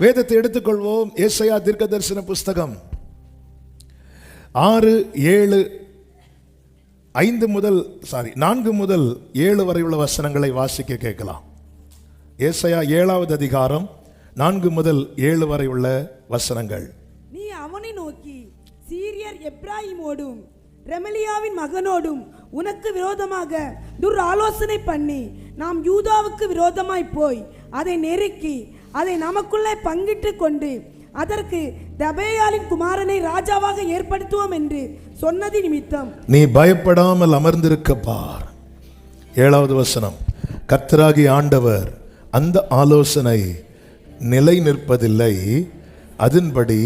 வேதத்தை எடுத்துக்கொள்வோம். ஏசாயா தீர்க்கதரிசன புஸ்தகம் 4 முதல் 7 வரை உள்ள வசனங்களை வாசிக்க கேட்கலாம். ஏசாயா 7வது அதிகாரம் 4 முதல் 7 வரை உள்ள வசனங்கள். நீ அவனை நோக்கி, சீரியர் எப்ராயிமோடும் ரெமலியாவின் மகனோடும் உனக்கு விரோதமாக ஆலோசனை பண்ணி நாம் யூதாவுக்கு விரோதமாய் போய் அதை நெருக்கி அதை நமக்குள்ளே பங்கிட்டு கொண்டு அதற்கு தபேயாலின் குமாரனை ராஜாவாக ஏற்படுத்துவோம் என்று சொன்னது நிமித்தம் நீ பயப்படாமல் அமர்ந்திருக்க பார். 7வது வசனம். கர்த்தராகிய ஆண்டவர் அந்த ஆலோசனை நிலை நிற்பதில்லை, அதன்படி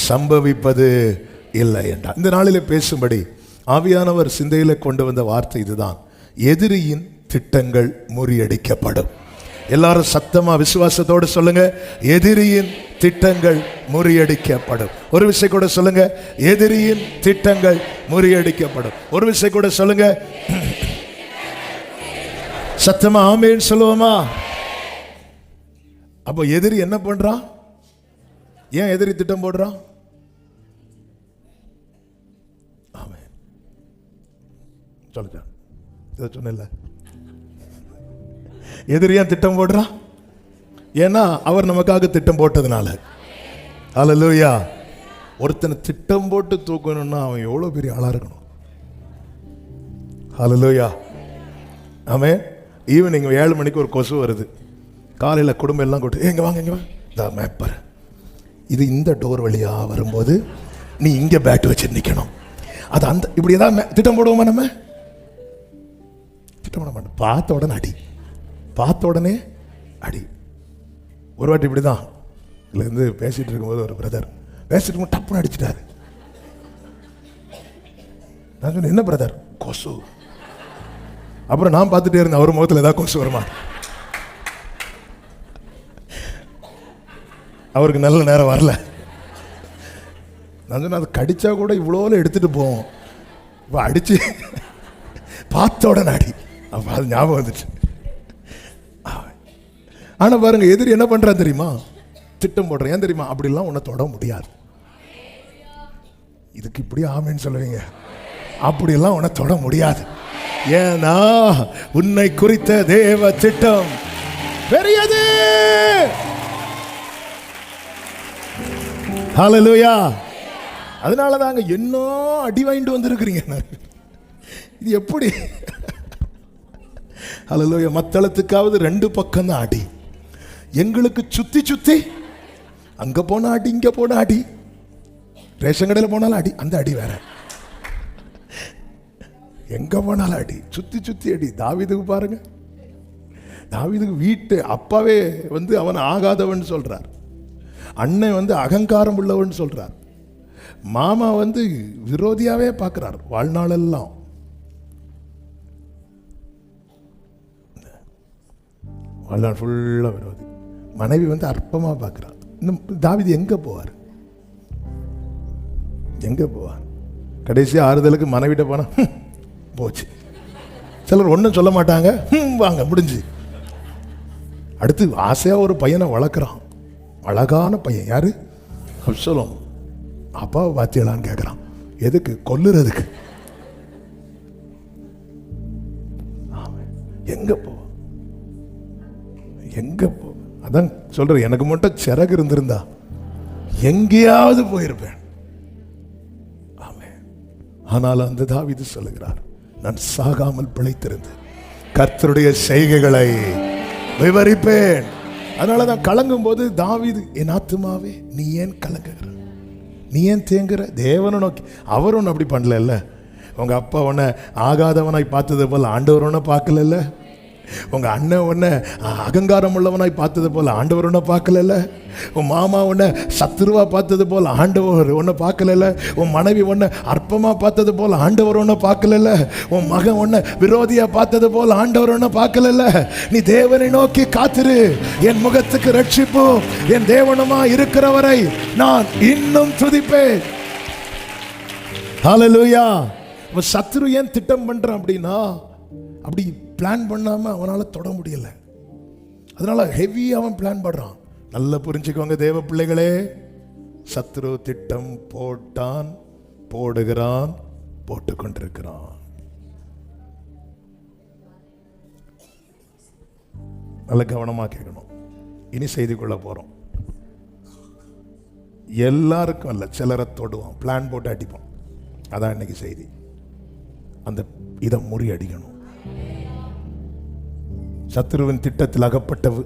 சம்பவிப்பது இல்லை என்றார். இந்த நாளிலே பேசும்படி ஆவியானவர் சிந்தையில கொண்டு வந்த வார்த்தை இதுதான். எதிரியின் திட்டங்கள் முறியடிக்கப்படும். எல்லாரும் சத்தமா விசுவாசத்தோடு சொல்லுங்க, எதிரியின் திட்டங்கள் முறியடிக்கப்படும். ஒரு விஷயம் கூட சொல்லுங்க, எதிரியின் திட்டங்கள் முறியடிக்கப்படும். ஒரு விஷயம் கூட சொல்லுங்க, சத்தமா ஆமென் சொல்லுவோமா? அப்போ எதிரி என்ன பண்றான்? ஏன் எதிரி திட்டம் போடுறான்? ஆமென் சொல்லுங்க. இதை சொன்ன எதிரியா திட்டம் போடுறான்? ஏன்னா அவர் நமக்காக திட்டம் போட்டதுனால. ஹல்லேலூயா. ஒருத்தனை திட்டம் போட்டு தூக்கணும்னா அவன் எவ்வளவு பெரிய ஆளா இருக்கணும். ஹல்லேலூயா. ஆமென். ஈவினிங் 7 மணிக்கு ஒரு கொசு வருது. காலையில் குடும்பம் எல்லாம் கூட்டு, எங்க வாங்க இங்க வாங்க, இந்த மேப்பர் இது இந்த டோர் வழியா வரும்போது நீ இங்க பேட் வச்சு நிக்கணும். அது அந்த இப்படி ஏதாவது திட்டம் போடுவோமா? நம்ம திட்டம் போட மாட்டோம். பார்த்த உடனே அடி. ஒரு வாட்டி இப்படிதான் இதுலேருந்து பேசிட்டு இருக்கும்போது ஒரு பிரதர் பேசிட்டு டப்புன்னு அடிச்சிட்டாரு. நான் சொன்னேன், என்ன பிரதர்? கொசு. அப்புறம் நான் பார்த்துட்டே இருந்தேன், அவர் முகத்தில் ஏதாவது கொசு வருமா. அவருக்கு நல்ல நேரம் வரல. நான் சொன்னேன், அது கடிச்சா கூட இவ்வளோல எடுத்துட்டு போவோம், இப்போ அடிச்சு பார்த்த உடனே அடி. அப்போ அது ஞாபகம் வந்துச்சு. ஆனா பாருங்க, எதிரி என்ன பண்றான் தெரியுமா? திட்டம் போடுறேன். ஏன் தெரியுமா? அப்படிலாம் உன்னை தொட முடியாது. இதுக்கு இப்படி ஆமென்னு சொல்லுவீங்க. அப்படியெல்லாம் உன்னை தொட முடியாது. ஏன்னா உன்னை குறித்த தேவ திட்டம் பெரியது. ஹல்லேலூயா. அதனால தாங்க என்ன அடி வாங்கிட்டு வந்திருக்கிறீங்க. இது எப்படி? ஹல்லேலூயா. மத்தளத்துக்காவது 2 பக்கம் தான் அடி. எங்களுக்கு சுத்தி சுத்தி அங்க போன அடி, இங்க போன அடி, ரேஷன் கடையில் போனாலும் அடி. அந்த அடி வேற, எங்க போனாலும் அடி, சுத்தி சுத்தி அடி. தாவீதுக்கு பாருங்க, தாவீதுக்கு வீட்டு அப்பாவே அவன் ஆகாதவன் சொல்றார், அண்ணன் அகங்காரம் உள்ளவன் சொல்றார், மாமா விரோதியாவே பார்க்கிறார் வாழ்நாளெல்லாம். வாழ்நாள் ஃபுல்லா விரோதி. மனைவி அற்பமா பார்க்கிறார். இன்னும் தாவீது எங்க போவார்? கடைசி ஆறுதலுக்கு மனைவிட்ட போனா போச்சு. சிலர் ஒன்றும் சொல்ல மாட்டாங்க, வாங்க முடிஞ்சு. அடுத்து ஆசையா ஒரு பையனை வளர்க்குறான், அழகான பையன். யாரு? அப்சலோம். அப்பாவை பாத்தியலான்னு கேட்குறான். எதுக்கு? கொல்லுறதுக்கு. எங்க போ? அதான் சொல்றேன், எனக்கு மட்டும் சிறகு இருந்திருந்தா எங்கேயாவது போயிருப்பேன். ஆனால் அந்த தாவீது சொல்லுகிறார், நான் சாகாமல் பிழைத்திருந்து கர்த்தருடைய செய்கைகளை விவரிப்பேன். அதனாலதான் கலங்கும் போது தாவீது, என் ஆத்துமாவே நீ ஏன் கலங்குகிற, நீ ஏன் தேங்குற? தேவனை நோக்கி. அவர் ஒன்று அப்படி பண்ணல. உங்க அப்பா உன்னை ஆகாதவனாய் பார்த்தது போல ஆண்டவர் ஒன்ன பார்க்கல. உங்க அண்ணன் உன்னை அகங்காரம் உள்ளவனாய் பார்த்தது போல ஆண்டவர் உன்னை பார்க்கல. உன் மாமா உன்னை சத்துருவா பார்த்தது போல ஆண்டவர் உன்னை பார்க்கல. உன் மனைவி உன்னை அற்பமா பார்த்தது போல ஆண்டவர் உன்னை பார்க்கல. உன் மகன் உன்னை விரோதியா பார்த்தது போல ஆண்டவர் உன்னை பார்க்கல. நீ தேவனை நோக்கி காத்திரு. என் முகத்துக்கு ரட்சிப்பு என் தேவனுமா இருக்கிறவரை நான் இன்னும் துதிப்பேன். ஹல்லேலூயா. சத்துரு ஏன் திட்டம் பண்றான் அப்படின்னா, அப்படி பிளான் பண்ணாம அவனால தொட முடியல. அதனால ஹெவியா அவன் பிளான் பண்றான். நல்லா புரிஞ்சுக்கோங்க தேவ பிள்ளைகளே. சத்ரு திட்டம் போட்டான், போடுகிறான், போட்டுக்கொண்டிருக்கிறான். நல்ல கவனமா கேட்கணும். இனி செய்திக்குள்ள போறோம். எல்லாருக்கும் அல்ல, சிலரை தொடுவான், பிளான் போட்டு அடிப்பான். அதான் இன்னைக்கு செய்தி. அந்த இதை முறியடிக்கணும். சத்ருவின் திட்டத்தில்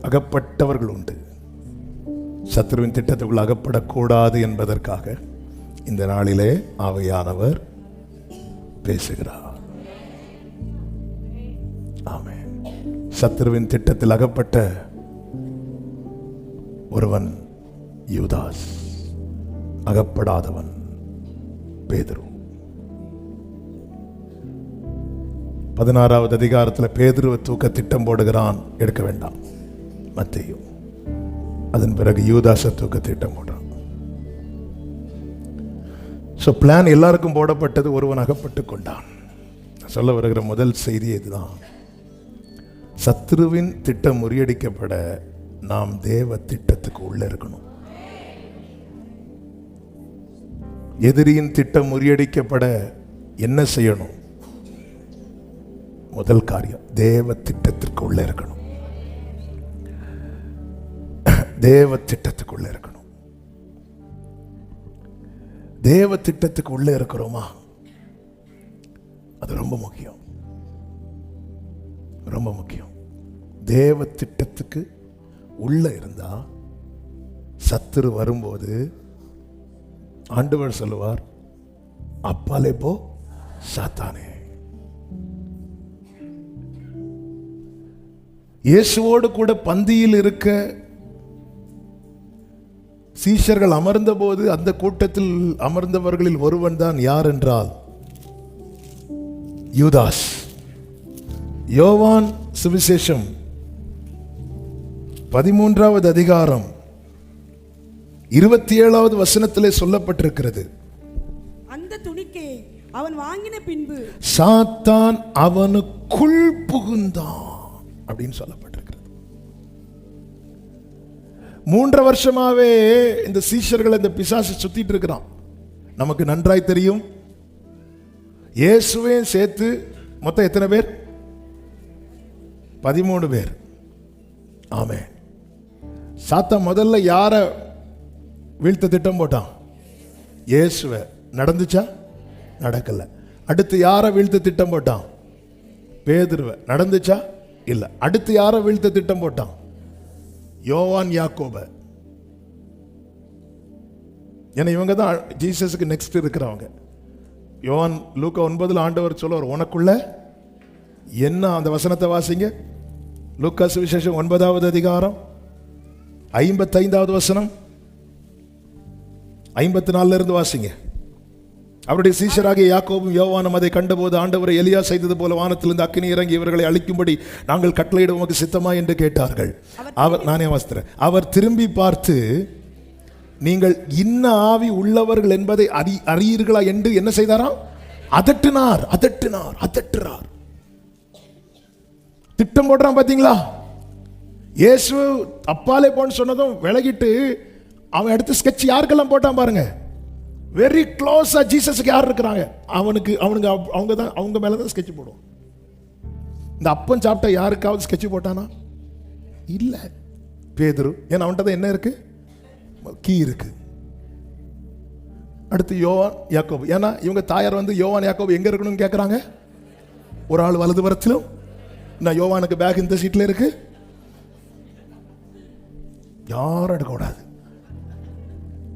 அகப்பட்டவர்கள் உண்டு. சத்ருவின் திட்டத்துக்குள் அகப்படக்கூடாது என்பதற்காக இந்த நாளிலே ஆவியானவர் பேசுகிறார். ஆமென். சத்ருவின் திட்டத்தில் அகப்பட்ட ஒருவன் யூதாஸ், அகப்படாதவன் பேதுரு. 16வது அதிகாரத்தில் பேதுருவை தூக்க திட்டம் போடுகிறான். எடுக்க வேண்டாம், மத்தேயு. அதன் பிறகு யூதாசை தூக்க திட்டம் போடுறான். ஸோ பிளான் எல்லாருக்கும் போடப்பட்டது, ஒருவன் அகப்பட்டு கொண்டான். சொல்ல வருகிற முதல் செய்தி இதுதான். சத்ருவின் திட்டம் முறியடிக்கப்பட நாம் தேவ திட்டத்துக்கு உள்ள இருக்கணும். எதிரியின் திட்டம் முறியடிக்கப்பட என்ன செய்யணும்? முதல் காரியம், தேவ திட்டத்திற்கு உள்ள இருக்கணும். தேவ திட்டத்துக்குள்ள இருக்கணும். தேவ திட்டத்துக்கு உள்ள இருக்கிறோமா? அது ரொம்ப முக்கியம், ரொம்ப முக்கியம். தேவ திட்டத்துக்கு உள்ள இருந்தா சத்துரு வரும்போது ஆண்டவர் சொல்லுவார், அப்பாலே போ சாத்தானே. இயேசுவோடு கூட பந்தியில் இருக்க சீஷர்கள் அமர்ந்த போது அந்த கூட்டத்தில் அமர்ந்தவர்களில் ஒருவன் தான் யார் என்றால் யூதாஸ். யோவான் சுவிசேஷம் 13வது அதிகாரம் 27வது வசனத்திலே சொல்லப்பட்டிருக்கிறது, அந்த துணிக்கை அவன் வாங்கின பின்பு சாத்தான் அவனுக்குள் புகுந்தான் அப்படின்னு சொல்லப்பட்டிருக்கிறது. 3 வருஷமாவே இந்த சீஷர்கள் இந்த பிசாசு சுத்திட்டு இருக்கிறான். நமக்கு நன்றாய் தெரியும். இயேசுவே சேர்த்து மொத்தம் எத்தனை பேர்? 13 பேர். ஆமே. சாத்தான் முதல்ல யார வீழ்த்த திட்டம் போட்டான்? இயேசுவை. நடந்துச்சா? நடக்கல. அடுத்து யார வீழ்த்த திட்டம் போட்டான்? பேதுருவை. நடந்துச்சா? இல்ல. அடுத்து யார வீழ்த்த திட்டம் போட்டான்? யோவான், யாக்கோப. ஏன்னா இவங்க தான் ஜீசஸுக்கு நெக்ஸ்ட் இருக்கிறவங்க. யோவான் லூக்கா 9 ஆண்டவர் சொல்லுவார், உனக்குள்ள என்ன? அந்த வசனத்தை வாசிங்க. லூக்கா சுவிசேஷம் 9வது அதிகாரம் 55வது வசனம், 54 இருந்து வாசிங்க. அவருடைய சீஷராகிய யாக்கோபும் யோவானும் அதை கண்டபோது, ஆண்டவரை எலியா செய்தது போல வானத்திலிருந்து அக்கினி இறங்கி இவர்களை அழிக்கும்படி நாங்கள் கட்டளையிட உமக்கு சித்தமா என்று கேட்டார்கள். நானே வாசிக்கிறேன். அவர் திரும்பி பார்த்து, நீங்கள் இன்ன ஆவி உள்ளவர்கள் என்பதை அறியீர்களா என்று என்ன செய்தாராம்? அதட்டினார். அதட்டினார், அதட்டுறார். திட்டம் போடுறான். பாத்தீங்களா? இயேசு அப்பாலே போன்னு சொன்னதும் விலகிட்டு அவன் எடுத்து ஸ்கெட்ச் யாருக்கெல்லாம் போட்டான் பாருங்க. வெரி க்ளோஸா ஜீசஸுக்கு யார் இருக்கிறாங்க அவங்க மேலதான் ஸ்கெட்ச் போடுவோம். இந்த அப்பன் சாப்பிட்ட யாருக்காவது ஸ்கெட்ச் போட்டானா? இல்ல. பேதுரு. ஏன்னா அவன்கிட்ட என்ன இருக்கு? கீ இருக்கு. அடுத்து யோவான், யாக்கோபு. ஏன்னா இவங்க தாயார் வந்து யோவான் யாக்கோபு எங்க இருக்கணும்னு கேட்கறாங்க. ஒரு ஆள் வலது புறத்திலும், நான் யோவானுக்கு பேக் இந்த சீட்ல இருக்கு. யாரும் எடுக்க கூடாது.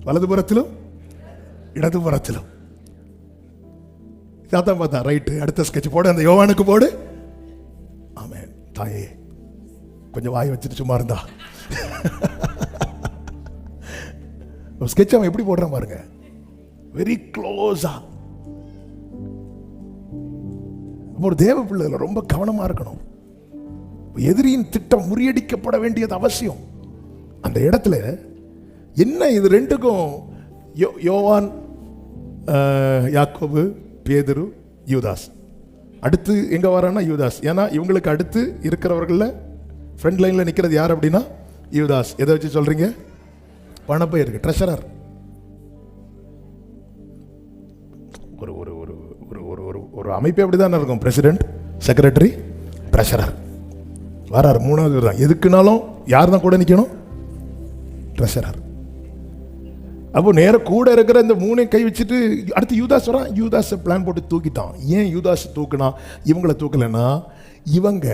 வலது புறத்திலும் இடது புறத்திலும். சாத்தான் பார்த்தா, ரைட்டு, அடுத்த ஸ்கெட்ச் போடு, அந்த யோவானுக்கு போடு. ஆமென். தாயே கொஞ்சம் வாய் வச்சுட்டு சும்மா இருந்தா ஸ்கெட்ச் அவன் எப்படி போடுறான் பாருங்க. வெரி க்ளோஸா. ஒரு தேவ பிள்ளைகள் ரொம்ப கவனமா இருக்கணும். எதிரியின் திட்டம் முறியடிக்கப்பட வேண்டியது அவசியம். அந்த இடத்துல என்ன இது ரெண்டுக்கும் யோவான், யாக்கோபு, பேதுரு, யூதாஸ். அடுத்து எங்க வரான்னா யூதாஸ். ஏன்னா இவங்களுக்கு அடுத்து இருக்கிறவர்கள ஃப்ரண்ட் லைன்ல நிக்கிறது யார் அப்படின்னா யூதாஸ். எதை வச்சு சொல்றீங்க? பணப்பை இருக்கு, ட்ரெஷரர். ஒரு ஒரு ஒரு ஒரு ஒரு ஒரு அமைப்பு அப்படிதான் இருக்கும். President, secretary, treasurer. வராரு மூணாவது தான். எதுக்குனாலும் யார் தான் கூட நிற்கணும்? ட்ரெஷரர். அப்போ நேர கூட இருக்கிற இந்த மூணை கை வச்சுட்டு அடுத்து யூதாஸ் வரான். யூதாஸை பிளான் போட்டு தூக்கிட்டான். ஏன் யூதாஸ் தூக்கினா இவங்களை தூக்கலைன்னா, இவங்க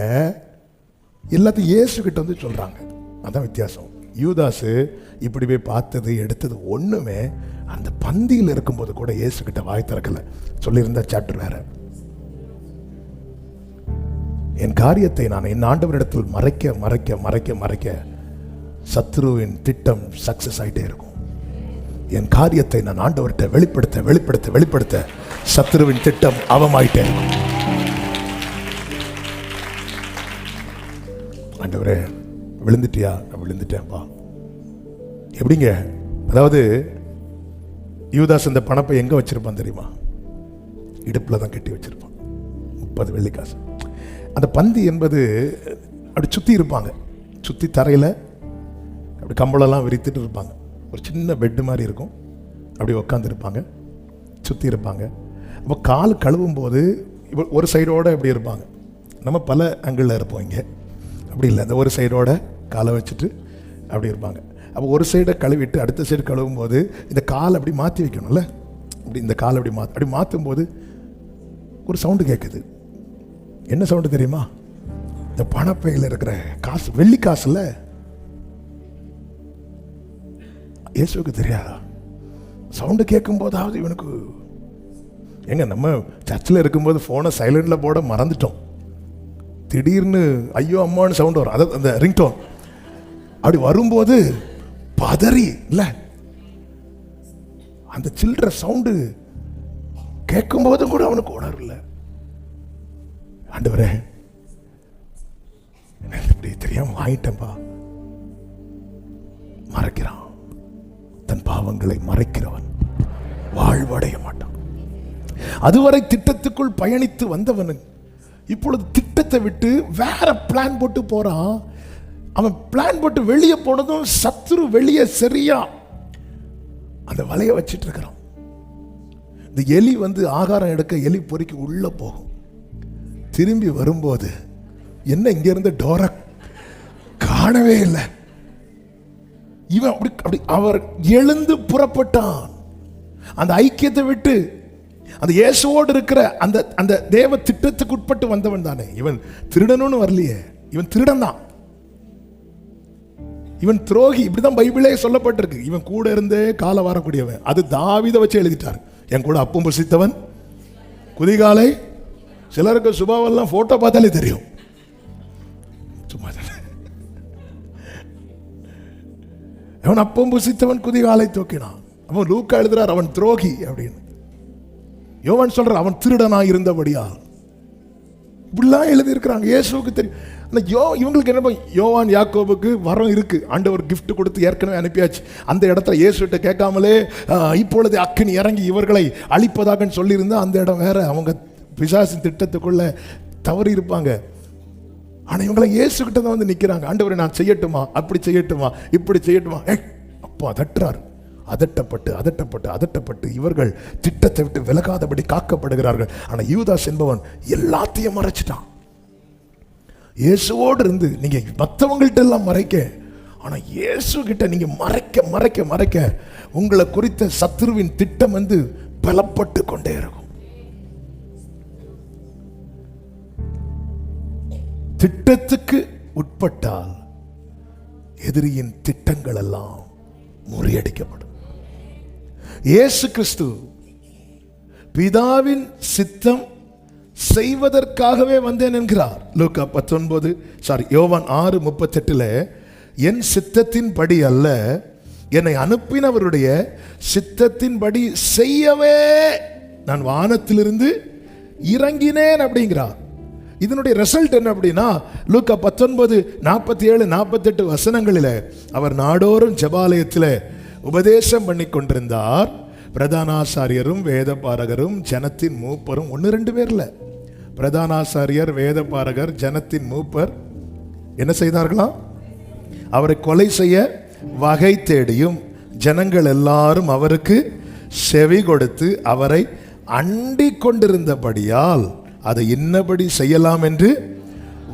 எல்லாத்தையும் இயேசு கிட்ட வந்து சொல்றாங்க. அதான் வித்தியாசம். யூதாஸு இப்படி போய் பார்த்தது எடுத்தது ஒண்ணுமே அந்த பந்தியில் இருக்கும்போது கூட இயேசு கிட்ட வாய் திறக்கல. சொல்லியிருந்த சாப்டர் வேற. என் காரியத்தை நான் என் ஆண்டவரிடத்தில் மறைக்க மறைக்க மறைக்க மறைக்க சத்ருவின் திட்டம் சக்சஸ் ஆயிட்டே இருக்கும். என் காரியத்தை நான் ஆண்டவர்கிட்ட வெளிப்படுத்த வெளிப்படுத்த வெளிப்படுத்த சத்ருவின் திட்டம் அவமாயிட்டே இருக்கும். ஆண்டவரே விழுந்துட்டியா? நான் விழுந்துட்டேன்ப்பா. எப்படிங்க? அதாவது யூதாஸ் இந்த பணப்பை எங்க வச்சிருப்பான் தெரியுமா? இடுப்புல தான் கட்டி வச்சிருப்பான். 30 வெள்ளிக்காசு. அந்த பந்தி என்பது அப்படி சுத்தி இருப்பாங்க. சுத்தி தரையில அப்படி கம்பளெல்லாம் விரித்துட்டு இருப்பாங்க. ஒரு சின்ன பெட்டு மாதிரி இருக்கும். அப்படி உட்காந்துருப்பாங்க, சுற்றி இருப்பாங்க. அப்போ கால் கழுவும் போது ஒரு சைடோட இப்படி இருப்பாங்க. நம்ம பல ஆங்கிளில் இருப்போம். இங்கே அப்படி இல்லை. அந்த ஒரு சைடோட காலை வச்சுட்டு அப்படி இருப்பாங்க. அப்போ ஒரு சைடை கழுவிட்டு அடுத்த சைடு கழுவும் போது இந்த காலை அப்படி மாற்றி வைக்கணும்ல. அப்படி இந்த காலை அப்படி மாற்றும் போது ஒரு சவுண்டு கேட்குது. என்ன சவுண்டு தெரியுமா? இந்த பணப்பையில் இருக்கிற காசு, வெள்ளி காசுல. இயேசுக்கு தெரியாதா? சவுண்டு கேட்கும் போதாவது இவனுக்கு எங்க நம்ம சர்ச்சில் இருக்கும்போது ஃபோனை சைலண்டில் போட மறந்துட்டோம். திடீர்னு ஐயோ அம்மான்னு சவுண்ட் வரும். அதாவது அந்த ரிங்டோன் அப்படி வரும்போது பதறி இல்லை, அந்த சில்லற சவுண்டு கேட்கும் போதும் கூட அவனுக்கு உணர்வு இல்லை. ஆண்டவரே இப்படி தெரியாம வாங்கிட்டேன்பா. மறைக்கிறான். தன் பாவங்களை மறைக்கிறவன் வாழ்வடைய மாட்டான். அதுவரை திட்டத்துக்குள் பயணித்து வந்தவன் இப்பொழுது திட்டத்தை விட்டு வேற பிளான் போட்டு போறான். அவன் பிளான் போட்டு வெளியே போனதும் சத்துரு வெளியே சரியா அந்த வலைய வச்சிட்டு இருக்கிறான். இந்த எலி வந்து ஆகாரம் எடுக்க எலி பொறிக்கு உள்ள போகும். திரும்பி வரும்போது என்ன இங்க இருந்த டோர காணவே இல்லை. இவன் அப்படி அவர் எழுந்து புறப்பட்டான். அந்த ஐக்கியத்தை விட்டு அந்த இயேசுவோடு இருக்கிற அந்த அந்த தேவ திட்டத்துக்கு உட்பட்டு வந்தவன் தானே. இவன் திருடனும் வரலையே. இவன் திருடன் தான். இவன் துரோகி. இப்படிதான் பைபிளே சொல்லப்பட்டிருக்கு. இவன் கூட இருந்தே கால வரக்கூடியவன். அது தாவீதை வச்சு எழுதிட்டார். என் கூட அப்பம் புசித்தவன் குதிகாலை. சிலருக்கு சுபாவெல்லாம் போட்டோ பார்த்தாலே தெரியும். சும்மா அவன் அப்பம் புசித்தவன் குதிகாலை தூக்கினான். அவன் லூக்கா எழுதுறார் அவன் துரோகி அப்படின்னு. யோவான் சொல்ற அவன் திருடனா இருந்தபடியா. இப்படிலாம் எழுதி இருக்கிறாங்க. இயேசுவுக்கு தெரியும். இவங்களுக்கு என்ன, யோவான் யாக்கோபுக்கு வரம் இருக்கு. ஆண்டவர் கிஃப்ட் கொடுத்து ஏற்கனவே அனுப்பியாச்சு. அந்த இடத்துல இயேசுகிட்ட கேட்காமலே இப்பொழுது அக்கினி இறங்கி இவர்களை அழிப்பதாக சொல்லியிருந்தா அந்த இடம் வேற. அவங்க பிசாசின் திட்டத்துக்குள்ள தவறி இருப்பாங்க. ஆனா இவங்களை இயேசு கிட்ட தான் வந்து நிக்கிறாங்க. ஆண்டவரை நான் செய்யட்டுமா, அப்படி செய்யட்டுமா, இப்படி செய்யட்டுமா. அப்போ அதட்டுறாரு. அதட்டப்பட்டு அதட்டப்பட்டு அதட்டப்பட்டு இவர்கள் திட்டத்தை விட்டு விலகாதபடி காக்கப்படுகிறார்கள். ஆனா யூதாஸ் என்பவன் எல்லாத்தையும் மறைச்சிட்டான். இயேசுவோடு இருந்து நீங்க மற்றவங்கள்ட்ட எல்லாம் மறைக்க, ஆனா இயேசு கிட்ட நீங்க மறைக்க மறைக்க மறைக்க உங்களை குறித்த சத்துருவின் திட்டம் வந்து பலப்பட்டு கொண்டே இருக்கும். திட்டத்துக்கு உட்பட்டால் எதிரியின் திட்டங்கள் எல்லாம் முறியடிக்கப்படும். இயேசு கிறிஸ்து பிதாவின் சித்தம் செய்வதற்காகவே வந்தேன் என்கிறார். லூக்கா 19 யோவான் 6:38 என் சித்தத்தின் படி அல்ல, என்னை அனுப்பினவருடைய சித்தத்தின் படி செய்யவே நான் வானத்திலிருந்து இறங்கினேன் அப்படிங்கிறார். இதனுடைய ரிசல்ட் என்ன அப்படின்னா, லூக்கா 19:47-48 வசனங்களில் அவர் நாடோறும் ஜெபாலயத்தில் உபதேசம் பண்ணி கொண்டிருந்தார். பிரதானாசாரியரும் வேத பாரகரும் ஜனத்தின் மூப்பரும், 1-2 பேர்ல, பிரதானாசாரியர், வேத பாரகர், ஜனத்தின் மூப்பர் என்ன செய்தார்களாம்? அவரை கொலை செய்ய வகை தேடியும் ஜனங்கள் எல்லாரும் அவருக்கு செவி கொடுத்து அவரை அண்டிக் கொண்டிருந்தபடியால் அதை இன்னபடி செய்யலாம் என்று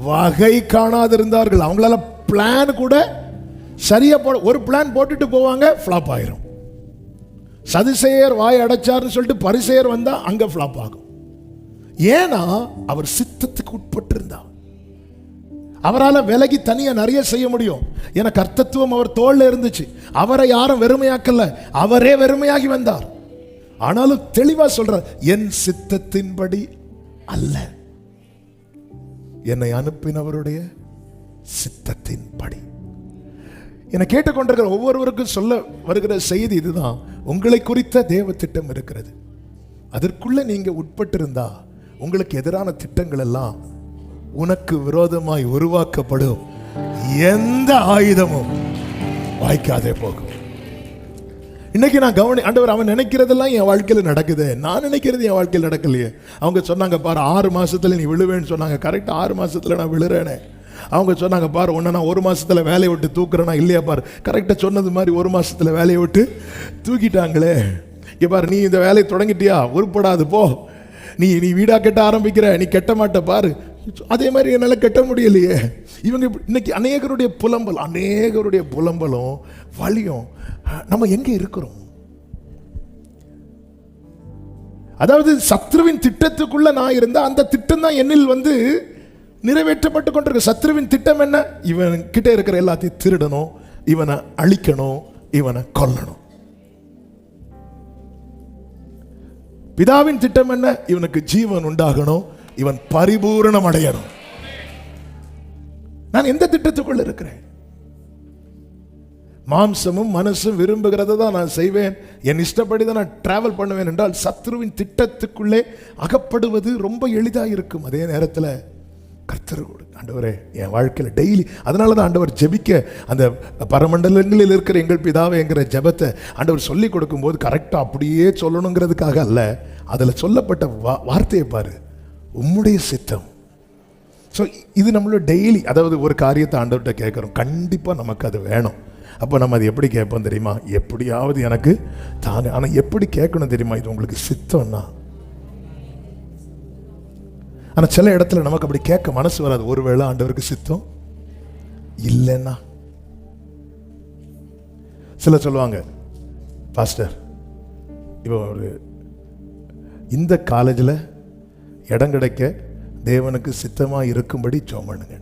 வகை காணாதிருந்தார்கள். அவங்களால பிளான் கூட சரியா ஒரு பிளான் போட்டுட்டு போவாங்க, ஃப்ளாப் ஆயிரும். சதுசேயர் வாய் அடைச்சார்னு சொல்லிட்டு பரிசேயர் வந்தா அங்க ஃப்ளாப் ஆகும். ஏன்னா அவர் சித்தத்துக்கு உட்பட்டு இருந்தார். அவரால் விலகி தனியா நிறைய செய்ய முடியும். ஏன்னா கர்த்தத்துவம் அவர் தோல்ல இருந்துச்சு. அவரை யாரும் வெறுமையாக்கல, அவரே வெறுமையாகி வந்தார். ஆனாலும் தெளிவா சொல்றார், என் சித்தத்தின்படி அல்ல, என்னை அனுப்பினவருடைய சித்தத்தின்படி. என்னை கேட்டுக்கொண்டிருக்கிற ஒவ்வொருவருக்கும் சொல்ல வருகிற செய்தி இதுதான். உங்களை குறித்த தேவ திட்டம் இருக்கிறது. அதற்குள்ள நீங்க உட்பட்டிருந்தா உங்களுக்கு எதிரான திட்டங்கள் எல்லாம் உனக்கு விரோதமாய் உருவாக்கப்படும் எந்த ஆயுதமும் வாய்க்காதே போகும். இன்னைக்கு நான் ஆண்டவர் அவன் நினைக்கிறதெல்லாம் என் வாழ்க்கையில் நடக்குது, நான் நினைக்கிறது என் வாழ்க்கையில் நடக்கலையே. அவங்க சொன்னாங்க பாரு 6 மாசத்துல நீ விழுவேன்னு சொன்னாங்க. கரெக்டாக 6 மாசத்துல நான் விழுறேனே. அவங்க சொன்னாங்க பாரு உன்னை நான் 1 மாசத்துல வேலையை விட்டு தூக்குறேனா இல்லையா பாரு. கரெக்டாக சொன்னது மாதிரி 1 மாசத்துல வேலையை விட்டு தூக்கிட்டாங்களே. இங்கே பாரு நீ இந்த வேலையை தொடங்கிட்டியா, உருப்படாது போ, நீ வீடா கட்ட ஆரம்பிக்கிற, நீ கட்ட மாட்ட பாரு. அதே மாதிரி என்னால் கட்ட முடியலையே. இவங்க இன்னைக்கு அநேகருடைய புலம்பலும் வலியும் நம்ம எங்க இருக்கிறோம்? அதாவது சத்ருவின் திட்டத்துக்குள்ள நான் இருந்தா அந்த திட்டம் தான் என்னில் நிறைவேற்றப்பட்டு கொண்டிருக்கு. சத்ருவின் திட்டம் என்ன? இவன் கிட்ட இருக்கிற எல்லாத்தையும் திருடணும், இவனை அழிக்கணும், இவனை கொல்லணும். பிதாவின் திட்டம் என்ன? இவனுக்கு ஜீவன் உண்டாகணும், இவன் பரிபூரணம் அடையணும். நான் எந்த திட்டத்துக்குள்ள இருக்கிறேன்? மாம்சமும் மனசும் விரும்புகிறத தான் நான் செய்வேன், என் இஷ்டப்படி தான் நான் டிராவல் பண்ணுவேன் என்றால் சத்ருவின் திட்டத்துக்குள்ளே அகப்படுவது ரொம்ப எளிதாக இருக்கும். அதே நேரத்தில் கர்த்தரோடு ஆண்டவரே என் வாழ்க்கையில் டெய்லி, அதனால தான் ஆண்டவர் ஜெபிக்க அந்த பரமண்டலங்களில் இருக்கிற எங்கள் பிதாவே என்கிற ஜெபத்தை ஆண்டவர் சொல்லி கொடுக்கும்போது கரெக்டாக அப்படியே சொல்லணுங்கிறதுக்காக அல்ல, அதில் சொல்லப்பட்ட வார்த்தையை பாரு, உம்முடைய சித்தம். ஸோ இது நம்மளோட டெய்லி, அதாவது ஒரு காரியத்தை ஆண்டவர்கிட்ட கேட்குறோம், கண்டிப்பாக நமக்கு அது வேணும். அப்போ நம்ம அது எப்படி கேட்போம் தெரியுமா? எப்படியாவது எனக்கு தானே. ஆனால் எப்படி கேட்கணும் தெரியுமா? இது உங்களுக்கு சித்தம்னா. ஆனால் சில இடத்துல நமக்கு அப்படி கேட்க மனசு வராது. ஒருவேளை ஆண்டவருக்கு சித்தம் இல்லைன்னா சில சொல்லுவாங்க, பாஸ்டர் இப்போ இந்த காலேஜில் இடம் கிடைக்க தேவனுக்கு சித்தமாக இருக்கும்படி ஜெபம் பண்ணுங்க.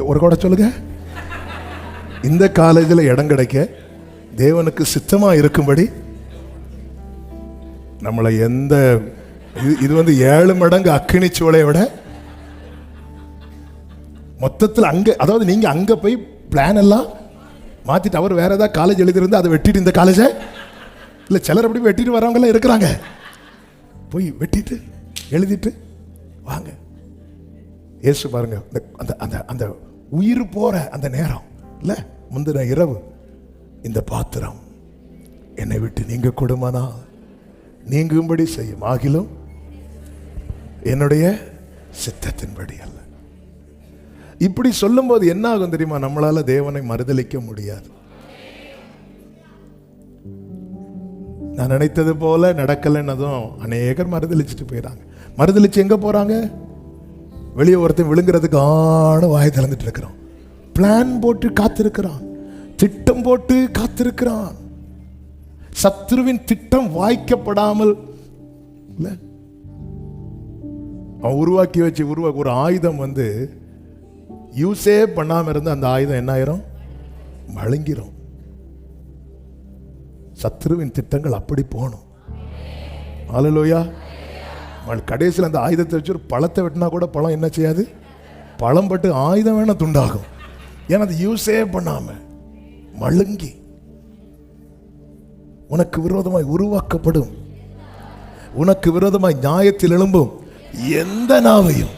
ஒரு கூட சொல்லுங்க, இந்த காலேஜில் இடம் கிடைக்க தேவனுக்கு சித்தமாக இருக்கும்படி. நம்மளை எந்த இது 7 மடங்கு அக்கினி சூளையை விட மொத்தத்தில் அங்கே, அதாவது நீங்க அங்கே போய் பிளான் எல்லாம் மாற்றிட்டு அவர் வேற ஏதாவது காலேஜ் எழுதிருந்து அதை வெட்டிட்டு இந்த காலேஜை இல்லை, சிலர் அப்படி வெட்டிட்டு வரவங்கெல்லாம் இருக்கிறாங்க. போய் வெட்டிட்டு எழுதிட்டு வாங்க. ஏசு பாருங்க, அந்த அந்த அந்த உயிர் போற அந்த நேரம் இல்லை, முந்தின இரவு, இந்த பாத்திரம் என்னை விட்டு நீங்க கொடுமானா நீங்கும்படி செய்யும், ஆகிலும் என்னுடைய சித்தத்தின்படி அல்ல. இப்படி சொல்லும் போது என்ன ஆகும் தெரியுமா? நம்மளால தேவனை மறுதலிக்க முடியாது. நான் நினைத்தது போல நடக்கலைன்னதும் அநேகர் மறுதலிச்சுட்டு போயிடாங்க. மறுதலிச்சு எங்க போறாங்க? வெளியே ஒருத்தன் விழுங்குறதுக்கான வாய் திறந்துட்டு இருக்கிறான், பிளான் போட்டு காத்திருக்கிறான், திட்டம் போட்டு காத்திருக்கிறான். சத்ருவின் திட்டம் வாய்க்கப்படாமல் அவன் உருவாக்கி வச்சு ஒரு ஆயுதம் யூஸே பண்ணாம இருந்து அந்த ஆயுதம் என்ன ஆயிரும்? மழுங்கிரும். சத்ருவின் திட்டங்கள் அப்படி போகணும். ஹல்லேலூயா. கடைசியில் அந்த ஆயுதத்தை வச்சு ஒரு பழத்தை வெட்டினா கூட பழம் என்ன செய்யாது? பழம் பட்டு ஆயுதம் வேணா துண்டாகும். ஏன்னா அது யூஸே பண்ணாம மழுங்கி உனக்கு விரோதமாய் உருவாக்கப்படும், உனக்கு விரோதமாய் நியாயத்தில் எழும்பும் எந்த நாவையும்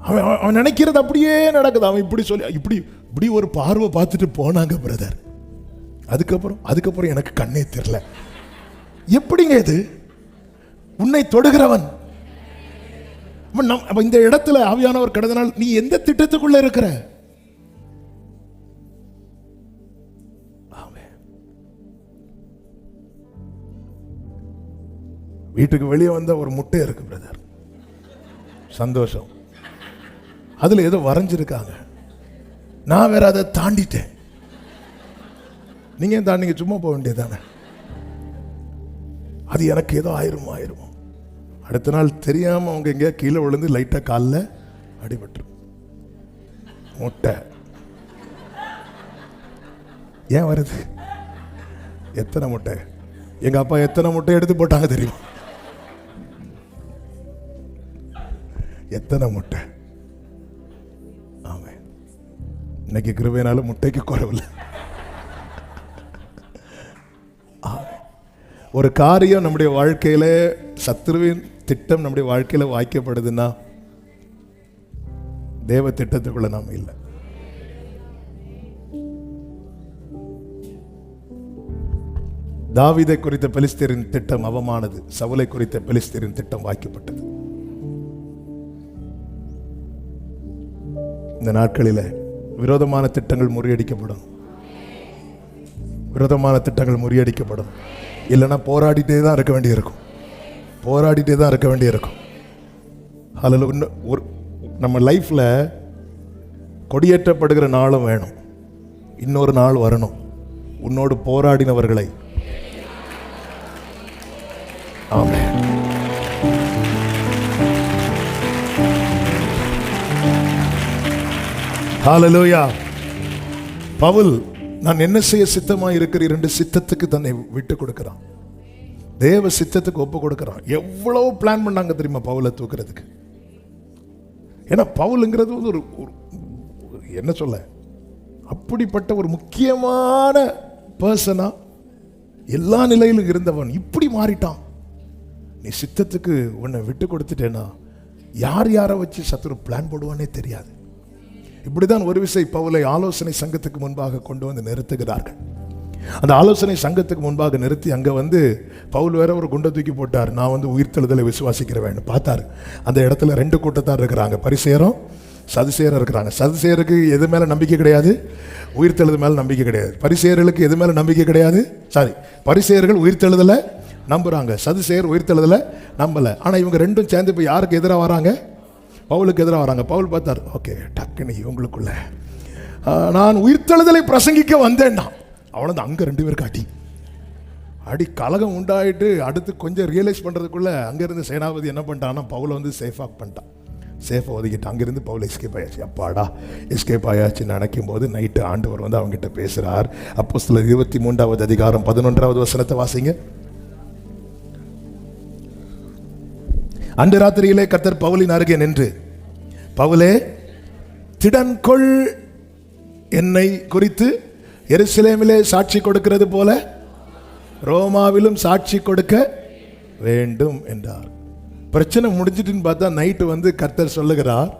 அவன் நினைக்கிறது அப்படியே நடக்குது. அவன் இப்படி சொல்லி இப்படி ஒரு பார்வை பார்த்துட்டு போனாங்க பிரதர். அதுக்கப்புறம் எனக்கு கண்ணே தெரியல. எப்படிங்க இது? உன்னை தொடுகிறவன் அப்ப இந்த இடத்துல ஆவியானவர் கடந்தனால் நீ எந்த திட்டத்துக்குள்ள இருக்கிற? வீட்டுக்கு வெளியே வந்த ஒரு முட்டை இருக்கு பிரதர், சந்தோஷம். அதுல ஏதோ வரைஞ்சிருக்காங்க, நான் வேற அதை தாண்டிட்டேன். நீங்க தாண்டிங்க, சும்மா போக வேண்டியதானே. அது எனக்கு ஏதோ ஆயிருமோ. அடுத்த நாள் தெரியாம அவங்க எங்கேயா கீழே விழுந்து லைட்டா காலில் அடிபட்டு முட்டை. ஏன் வருது? எத்தனை முட்டை எங்க அப்பா எத்தனை முட்டை எடுத்து போட்டாங்க தெரியுமா? எத்தனை முட்டை. ஆமா, இன்னைக்கு கிருபையினால முட்டைக்கு குறைவில்லை. ஒரு காரியம் நம்முடைய வாழ்க்கையில, சத்துருவின் திட்டம் நம்முடைய வாழ்க்கையில வாய்க்கப்படுதுன்னா தேவ திட்டத்துக்குள்ள நாம் இல்லை. தாவீதை குறித்த பெலிஸ்தரின் திட்டம் அவமானது, சவுலை குறித்த பெலிஸ்தரின் திட்டம் வாய்க்கப்பட்டது. இந்த நாட்களில் விரோதமான திட்டங்கள் முறியடிக்கப்படும். விரோதமான திட்டங்கள் முறியடிக்கப்படும். இல்லைன்னா போராடிட்டே தான் இருக்க வேண்டியிருக்கும். அதில் ஒரு நம்ம லைஃப்ல கொடியேற்றப்படுகிற நாளும் வேணும். இன்னொரு நாள் வரணும், உன்னோடு போராடினவர்களை. ஆமென். ஹல்லேலூயா. பவுல் நான் என்ன செய்ய சித்தமாக இருக்கிற 2 சித்தத்துக்கு தன்னை விட்டு கொடுக்கிறான். தேவ சித்தத்துக்கு ஒப்பு கொடுக்கிறான். எவ்வளவு பிளான் பண்ணாங்க தெரியுமா பவுலை தூக்குறதுக்கு? ஏன்னா பவுலுங்கிறது ஒரு என்ன சொல்ல, அப்படிப்பட்ட ஒரு முக்கியமான பர்சனா, எல்லா நிலையிலும் இருந்தவன் இப்படி மாறிட்டான். நீ சித்தத்துக்கு உன்னை விட்டு கொடுத்துட்டேன்னா யார் யாரை வச்சு சத்துரு பிளான் போடுவானே தெரியாது. இப்படிதான் ஒரு விசை பவுலை ஆலோசனை சங்கத்துக்கு முன்பாக கொண்டு வந்து நிறுத்துகிறார்கள். அந்த ஆலோசனை சங்கத்துக்கு முன்பாக நிறுத்தி அங்க வந்து பவுல் வேற ஒரு குண்டை தூக்கி போட்டார். நான் வந்து உயிர்த்தெழுதலை விசுவாசிக்கிறேன் பார்த்தாரு. அந்த இடத்துல 2 கூட்டத்தார் இருக்கிறாங்க, பரிசேயரும் சதுசேயரும் இருக்கிறாங்க. சதுசேயருக்கு எது மேல நம்பிக்கை கிடையாது, உயிர்த்தெழுதல் மேல நம்பிக்கை கிடையாது. பரிசேயர்களுக்கு எது மேல நம்பிக்கை கிடையாது, பரிசேயர்கள் உயிர்த்தெழுதலை நம்புறாங்க, சதுசேயர் உயிர்த்தெழுதலை நம்பல. ஆனா இவங்க 2 சேர்ந்து இப்ப யாருக்கு எதிராக வராங்க? பவுலுக்கு எதிராக வராங்க. பவுல் பார்த்தார், ஓகே டக்குனு இவங்களுக்குள்ள நான் உயிர்த்தெழுதலை பிரசங்கிக்க வந்தேன்னா அவ்வளோ அங்கே 2 பேருக்கு அடி கலகம் உண்டாயிட்டு அடுத்து கொஞ்சம் ரியலைஸ் பண்ணுறதுக்குள்ள அங்கேருந்து சேனாபதி என்ன பண்ணிட்டான்னா பவுலை வந்து சேஃபாக ஒதுக்கிட்டு அங்கேருந்து பவுல் எஸ்கேப் ஆயாச்சு. அப்பாடா எஸ்கேப் ஆயாச்சுன்னு நினைக்கும் போது நைட்டு ஆண்டவர் வந்து அவங்ககிட்ட பேசுகிறார். அப்போஸ்தலர் 23வது அதிகாரம் 11வது வசனத்தை வாசிங்க. அன்று ராத்திரியிலே கர்த்தர் பவுலின் அருகே நின்று, பவுலே திடன்கொள், என்னை குறித்து எருசலேமிலே சாட்சி கொடுக்கிறது போல ரோமாவிலும் சாட்சி கொடுக்க வேண்டும் என்றார். பிரச்சனை முடிஞ்சிட்டுன்னு பார்த்தா நைட்டு வந்து கர்த்தர் சொல்லுகிறார்,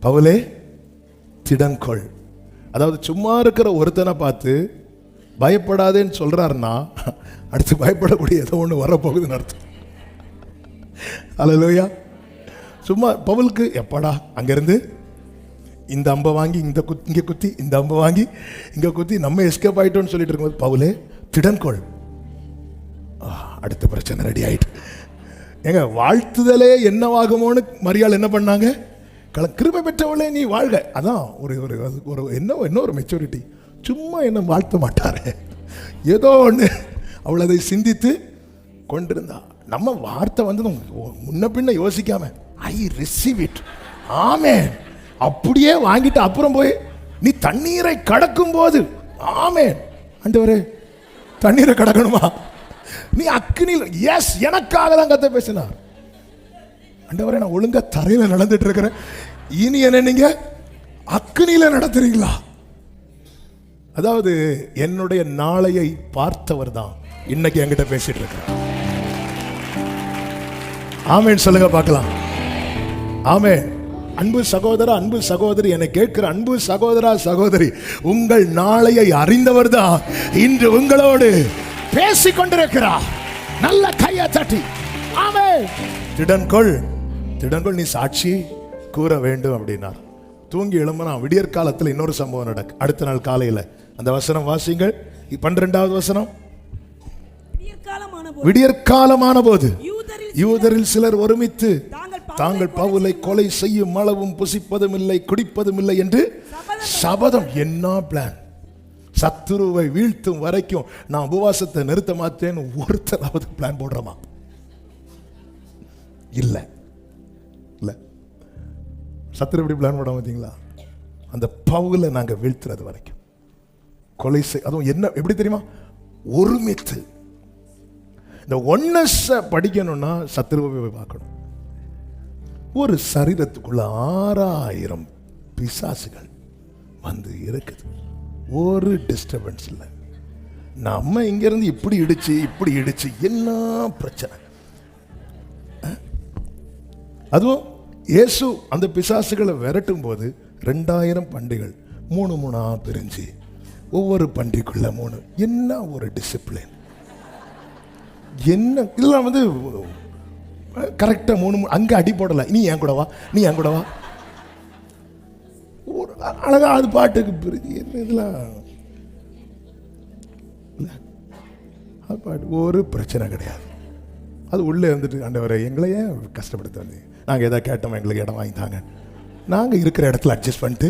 பவுலே திடன்கொள். அதாவது சும்மா இருக்கிற ஒருத்தனை பார்த்து பயப்படாதேன்னு சொல்றாருன்னா அடுத்து பயப்படக்கூடிய ஏதோ ஒன்று வரப்போகுதுன்னு அர்த்தம். அல்லேலூயா. சும்மா பவுலுக்கு எப்படா அங்கிருந்து இந்த அம்பை வாங்கி இங்கே குத்தி, இந்த அம்பை வாங்கி இங்கே குத்தி நம்ம எஸ்கேப் ஆகிட்டோன்னு சொல்லிட்டு இருக்கும்போது பவுலே திடன்கொள், அடுத்த பிரச்சனை ரெடி ஆயிட்டு. ஏங்க வாழ்த்துதலே என்னவாகுமோன்னு மரியாள் என்ன பண்ணாங்க? கிருபை பெற்றவளே நீ வாழ்க. அதான் ஒரு என்ன ஒரு மெச்சூரிட்டி. சும்மா என்ன வாழ்த்த மாட்டாரு, ஏதோ ஒன்று அவள் அதை சிந்தித்து கொண்டிருந்தா. நம்ம வார்த்தை வந்து முன்ன பின்ன யோசிக்காம ஐ ரிசீவ் இட், ஆமென், அப்படியே வாங்கிட்டு அப்புறம் போய் நீ தண்ணீரை கடக்கும் போது ஆமென் ஆண்டவரே தண்ணீரை கடக்கணுமா, நீ அக்னியில், எஸ் எனக்காக தான் கத்த பேசினார். ஆண்டவரே நான் ஒழுங்கா தரையில நடந்துட்டு இருக்கிறேன், இனி என்ன நீங்க அக்னியில நடத்துறீங்களா? அதாவது என்னுடைய நாளையை பார்த்தவர் தான் இன்னைக்கு என்கிட்ட பேசிட்டு இருக்கிறார். ஆமென் சொல்லுங்க பார்க்கலாம். ஆமென். அன்பு சகோதரா, அன்பு சகோதரி, என்னை கேட்கிற அன்பு சகோதரா சகோதரி, உங்கள் நாளையை அறிந்தவர் தான் இன்று உங்களோடு பேசிக் கொண்டிருக்கிறார். நல்ல கையை தட்டி ஆமென். திடன்கொள், திடன்கொள், நீ சாட்சி கூற வேண்டும் அப்படின்னார். தூங்கி எழும்பனா விடியற்காலத்தில் இன்னொரு சம்பவம் நடக்கு. அடுத்த நாள் காலையில் அந்த வசனம் வாசிங்கள். 12வது வசனம். விடியற்காலமான போது யூதரில் சிலர் ஒருமித்து தாங்கள் பவுலை கொலை செய்யும் அளவும் புசிப்பதும் இல்லை குடிப்பதும் இல்லை என்று சபதம். என்ன பிளான்! சத்துருவை வீழ்த்தும் வரைக்கும் நான் உபவாசத்தை நிறுத்த மாட்டேன்னு ஒருத்தராவது பிளான் போடுறோமா? இல்ல இல்ல. சத்துரு எப்படி பிளான் போட மாட்டீங்களா? அந்த பவுலை நாங்க வீழ்த்துறது வரைக்கும் கொலை செய். அதுவும் என்ன எப்படி தெரியுமா? ஒருமித்து. இந்த ஒன்னஸ் படிக்கணும்னா சத்துருவை பார்க்கணும். ஒரு சரீரத்துக்குள்ள 6000 பிசாசுகள் வந்து இருக்குது. ஒரு டிஸ்டர்பன்ஸ் இல்லை. நம்ம இங்கிருந்து இப்படி இடிச்சு என்ன பிரச்சனை? அதுவும் இயேசு அந்த பிசாசுகளை விரட்டும் போது 2000 பண்டிகள் 3 பிரிஞ்சு ஒவ்வொரு பண்டிக்குள்ள 3. என்ன ஒரு டிசிப்ளின்! என்ன இதெல்லாம் வந்து கரெக்டா 3 அங்க அடி போடல. நீ என் கூட வா, நீ என் கூட வா. அழகா அது பாட்டுக்கு பிரிஞ்சு என்ன இதெல்லாம் அது பாட்டு ஒரு பிரச்சனை கிடையாது. அது உள்ளே வந்துட்டு ஆண்டவரே எங்களை ஏன் கஷ்டப்படுத்த வந்து நாங்கள் எதாவது கேட்டோம், எங்களுக்கு இடம் வாங்கி தாங்க, நாங்கள் இருக்கிற இடத்துல அட்ஜஸ்ட் பண்ணிட்டு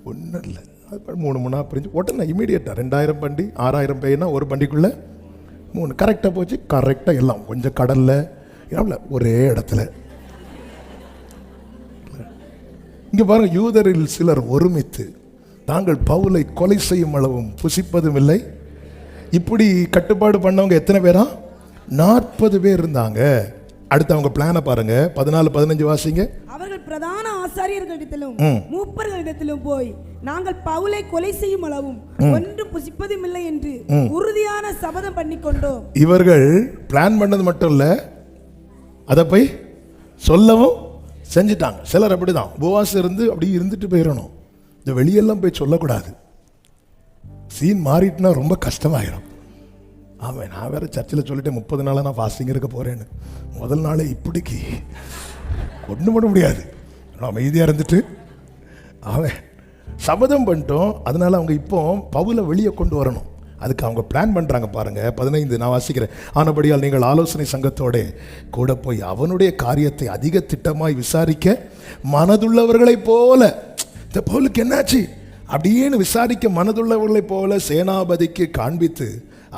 ஒன்றும் இல்லை. அது 3 பிரிஞ்சு உடனே இமீடியட்டாக 2000 பண்டி 6000 பேய்னா ஒரு பண்டிக்குள்ளே 3 கரெக்டாக போச்சு. கரெக்டாக எல்லாம் கொஞ்சம் கடலில் ஒரே இடத்துல. இங்கே பாருங்க, யூதரில் சிலர் ஒருமித்து தாங்கள் பவுலை கொலை செய்யும் அளவும் புசிப்பதும் இல்லை. இப்படி கட்டுப்பாடு பண்ணவங்க எத்தனை பேரா? 40 பேர் இருந்தாங்க. அடுத்து அவங்க பிளானை பாருங்க. 14-15 வாசிங்க. அவர்கள் பிரதான ஆசாரியர்களிடத்திலும் மூப்பர்களிடத்திலும் போய் நாங்கள் பவுலை கொலை செய்யும் அளவும் ஒன்று புசிப்பதும் இல்லை என்று உறுதியான சபதம் பண்ணிக்கொண்டோம். இவர்கள் பிளான் பண்ணது மட்டும் இல்ல, அதை போய் சொல்லவும் செஞ்சிட்டாங்க. சிலர் அப்படிதான் உபவாசம் இருந்து அப்படி இருந்துட்டு போயிடணும். இந்த வெளியெல்லாம் போய் சொல்லக்கூடாது. சீன் மாறிட்டுனா ரொம்ப கஷ்டமாயிரும். ஆமாம், நான் வேற சர்ச்சில் சொல்லிட்டேன் 30 நாளாக நான் ஃபாஸ்டிங் இருக்க போறேன்னு. முதல் நாளே இப்படிக்கு ஒன்றும் பண்ண முடியாது. அமைதியாக இருந்துட்டு அவன் சபதம் பண்ணிட்டோம். அதனால அவங்க இப்போ பவுலை வெளியே கொண்டு வரணும். அதுக்கு அவங்க பிளான் பண்ணுறாங்க பாருங்க. 15 நான் வாசிக்கிறேன். ஆனபடியால் நீங்கள் ஆலோசனை சங்கத்தோட கூட போய் அவனுடைய காரியத்தை அதிக திட்டமாய் விசாரிக்க மனதுள்ளவர்களைப் போல, இந்த பவுலுக்கு என்னாச்சு அப்படின்னு விசாரிக்க மனதுள்ளவர்களைப் போல சேனாபதிக்கு காண்பித்து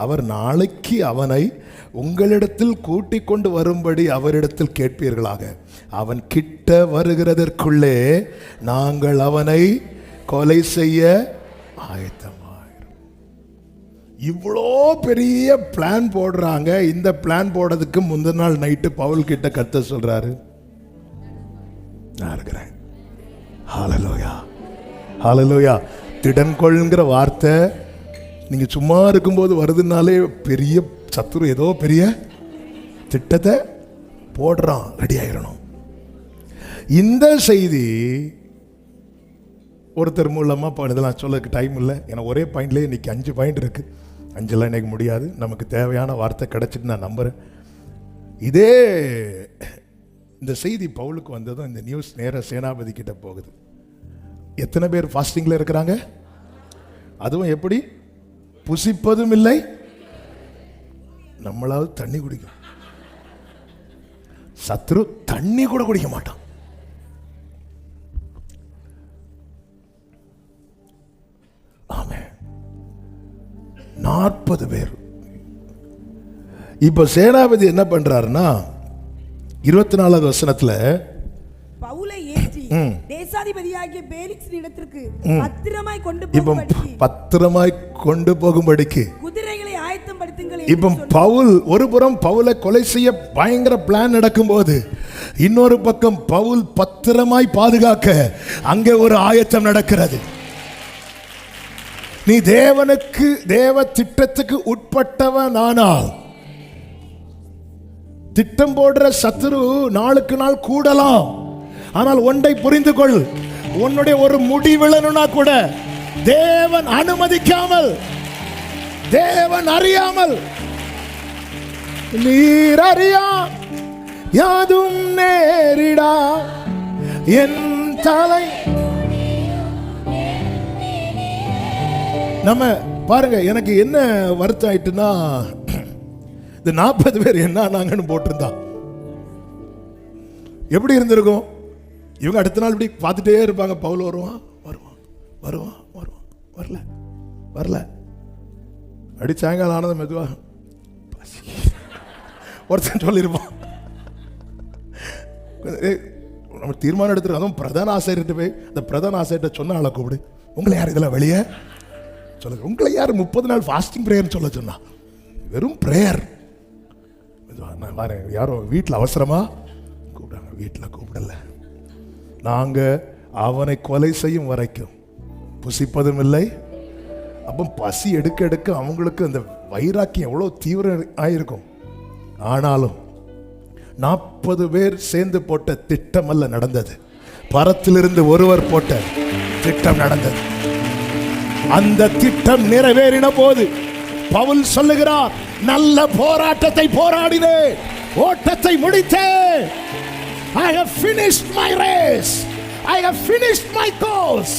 அவர் நாளைக்கு அவனை உங்களிடத்தில் கூட்டிக் கொண்டு வரும்படி அவரிடத்தில் கேட்பீர்களாக. அவன் கிட்ட வருகிறதற்குள்ளே நாங்கள் அவனை கொலை செய்ய ஆயத்தமாயிரும். இவ்வளோ பெரிய பிளான் போடுறாங்க. இந்த பிளான் போடுறதுக்கு முந்தின நாள் நைட்டு பவுல் கிட்ட கர்த்தர் சொல்றாரு, நான் இருக்கிறேன். ஹல்லேலூயா, ஹல்லேலூயா. திடன்கொள்ங்கிற வார்த்தை நீங்க சும்மா இருக்கும்போது வருதுனாலே பெரிய சத்துரு ஏதோ பெரிய திட்டத்தை போடுறான். ரெடி ஆயிரணும். இந்த செய்தி ஒருத்தர் மூலமாக இதெல்லாம் சொல்ல டைம் இல்லை. ஏன்னா ஒரே பாயிண்ட்லேயே இன்னைக்கு 5 பாயிண்ட் இருக்கு. 5 இன்னைக்கு முடியாது. நமக்கு தேவையான வார்த்தை கிடைச்சிட்டு நான் நம்புறேன். இதே இந்த செய்தி பவுலுக்கு வந்ததும் இந்த நியூஸ் நேர சேனாபதி கிட்ட போகுது. எத்தனை பேர் ஃபாஸ்டிங்ல இருக்கிறாங்க? அதுவும் எப்படி? புசிப்பதும் இல்லை. நம்மளாவது தண்ணி குடிக்கும். சத்ரு தண்ணி கூட குடிக்க மாட்டான். ஆமென். 40 பேர். இப்ப சேனாபதி என்ன பண்றாருன்னா 24வது வசனத்துல பவுலை ஏற்றி தேசாதிபதியாகிய பேலிக்ஸின் இடத்திற்கு பத்திரமாய் கொண்டு போகும்படிக்கு குதிரைகளை ஆயத்தப்படுத்துங்கள். இப்ப பவுல் ஒரு புறம் பவுலை கொலை செய்ய பயங்கர பிளான் நடக்கும்போது, இன்னொரு பக்கம் பவுல் பத்திரமாய் பாதுகாக்க அங்கே ஒரு ஆயத்தம் நடக்கிறது. நீ தேவனுக்கு தேவ திட்டத்துக்கு உட்பட்டவன் ஆனால் திட்டம் போடுற சத்துரு நாளுக்கு நாள் கூடலாம். ஆனால் ஒன்றை புரிந்து கொள், உன்னுடைய ஒரு முடி விழணும்னா கூட தேவன் அனுமதிக்காமல், தேவன் அறியாமல், நீர் அறியா யாதும் நேரிடா என் தலை. நம்ம பாருங்க, எனக்கு என்ன வருத்தம் ஆயிட்டுன்னா, இந்த 40 பேர் என்ன நாங்கன்னு போட்டிருந்தா எப்படி இருந்திருக்கும்? இவங்க அடுத்த நாள் இப்படி பார்த்துட்டே இருப்பாங்க, பவுல் வருவான் வருவான் வருவான் வருவான், வரல வரல, அடி சாயங்காலம் ஆனது மெதுவா ஒருத்தன் சொல்லியிருப்பான். நம்ம தீர்மானம் எடுத்துருக்கோம். அதுவும் பிரதான ஆசிரியர்கிட்ட போய் அந்த பிரதான ஆசிரியர்கிட்ட சொன்ன ஆளை கூப்பிடு, உங்களை யார் இதெல்லாம் வெளியே சொல்லுங்க, உங்களை யார் 30 நாள் ஃபாஸ்டிங் ப்ரேயர்னு சொல்ல சொன்னா? வெறும் ப்ரேயர். யாரும் வீட்டில் அவசரமா கூப்பிடாங்க, வீட்டில் கூப்பிடல. நாங்க அவனை கொலை செய்யும் வரைக்கும் புசிப்பதும் இல்லை. அப்போ பசி எடுக்க எடுக்க அவங்களுக்கு அந்த வைராக்கியம் எவ்வளோ தீவிரம் ஆயிருக்கும். ஆனாலும் 40 பேர் சேர்ந்து போட்ட திட்டம் அல்ல நடந்தது, பரத்திலிருந்து ஒருவர் போட்ட திட்டம் நடந்தது. அந்த திட்டம் நிறைவேறின போது பவுல் சொல்லுகிறார், நல்ல போராட்டத்தை போராடினேன், ஓட்டத்தை முடித்தேன். I have finished my race. I have finished my course.